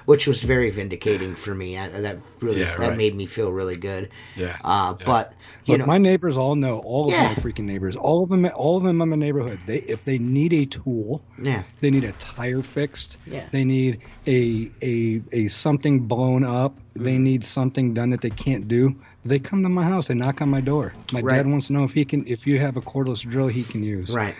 which was very vindicating for me. That made me feel really good. Yeah. But my neighbors all know. All of my freaking neighbors. All of them in my neighborhood. If they need a tool. Yeah. They need a tire fixed. Yeah. They need a something blown up. Mm-hmm. They need something done that they can't do. They come to my house. They knock on my door. My dad wants to know if you have a cordless drill he can use. Right.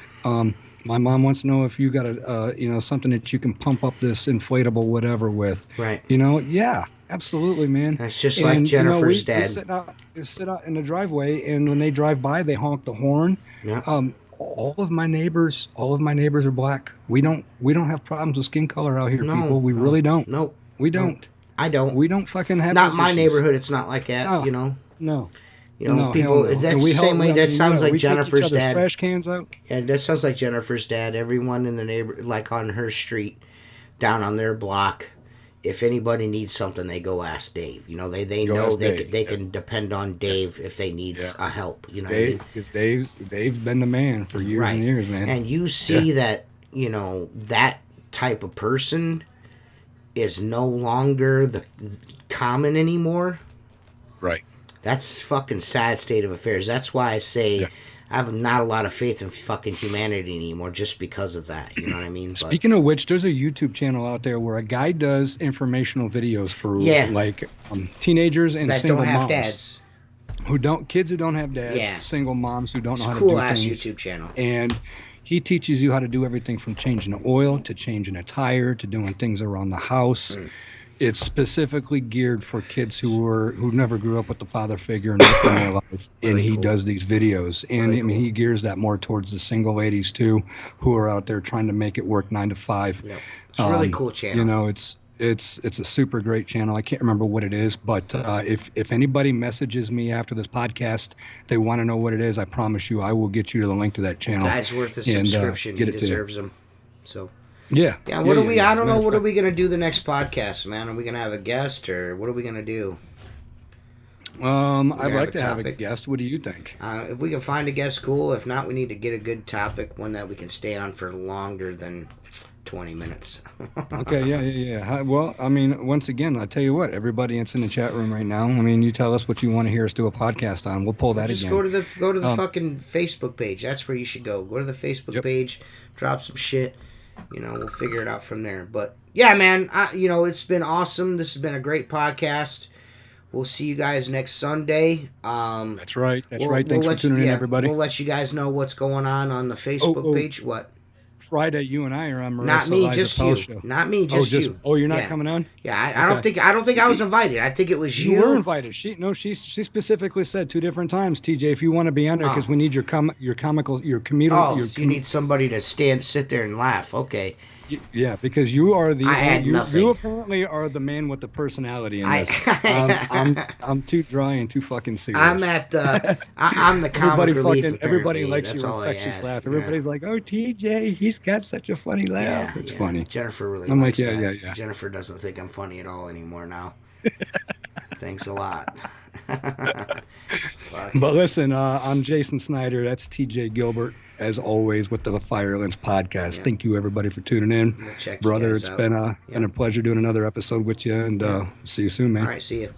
My mom wants to know if you got a, something that you can pump up this inflatable whatever with. Right. Yeah, absolutely, man. That's just like Jennifer's dad. We sit out in the driveway, and when they drive by, they honk the horn. Yeah. All of my neighbors are black. We don't have problems with skin color out here, people. We really don't. Nope. We don't. I don't. We don't fucking have. Not my neighborhood. It's not like that. No. No. People. No. That's the same way. That sounds like Jennifer's dad. Trash cans out. Yeah, that sounds like Jennifer's dad. Everyone in the like on her street, down on their block, if anybody needs something, they go ask Dave. They know they can depend on Dave if they need a help. Because Dave's been the man for years and years, man. And you see that that type of person is no longer the common anymore. Right. That's fucking sad state of affairs. That's why I say I have not a lot of faith in fucking humanity anymore just because of that. You know what I mean? Speaking of which, there's a YouTube channel out there where a guy does informational videos for teenagers and that single don't have moms. Dads. Kids who don't have dads, single moms who don't know how to do things. Cool ass YouTube channel. And he teaches you how to do everything from changing the oil to changing a tire to doing things around the house. It's specifically geared for kids who never grew up with the father figure in their life, and he does these videos. And he gears that more towards the single ladies too, who are out there trying to make it work 9 to 5. Yep. It's a really cool channel. It's a super great channel. I can't remember what it is, but if anybody messages me after this podcast, they want to know what it is, I promise you, I will get you to the link to that channel. Guy's worth a subscription. He deserves them. So. Yeah. Yeah. What are we? I don't know. What are we gonna do the next podcast, man? Are we gonna have a guest, or what are we gonna do? I'd like to have a guest. What do you think? If we can find a guest, cool. If not, we need to get a good topic, one that we can stay on for longer than 20 minutes. Okay. Yeah. Well, I mean, once again, I tell you what. Everybody that's in the chat room right now. I mean, you tell us what you want to hear us do a podcast on. We'll pull that again. Just go to the fucking Facebook page. That's where you should go. Go to the Facebook page. Drop some shit. We'll figure it out from there. But yeah, man, it's been awesome. This has been a great podcast. We'll see you guys next Sunday. That's right. Thanks for tuning in, everybody. We'll let you guys know what's going on the Facebook page. What? Friday, you and I are on Marissa Not me, Liza just Pell you. Show. Not me, just you. Oh, you're not coming on? Yeah, I don't think I was invited. I think it was you. You were invited. She specifically said 2 different times, TJ, if you want to be on there, because we need your comedical. You need somebody to sit there and laugh. Okay. Yeah, because you are nothing. You apparently are the man with the personality in this. I'm too dry and too fucking serious. I'm the comic relief. Everybody likes your infectious laugh. Everybody's like, "Oh, TJ, he's got such a funny laugh." It's funny. Jennifer really. I'm likes like, that. Jennifer doesn't think I'm funny at all anymore now. Thanks a lot. But listen, I'm Jason Snyder. That's TJ Gilbert, as always, with the Firelands Podcast. Yeah. Thank you, everybody, for tuning in. Brother, it's been a pleasure doing another episode with you, and see you soon, man. All right, see you.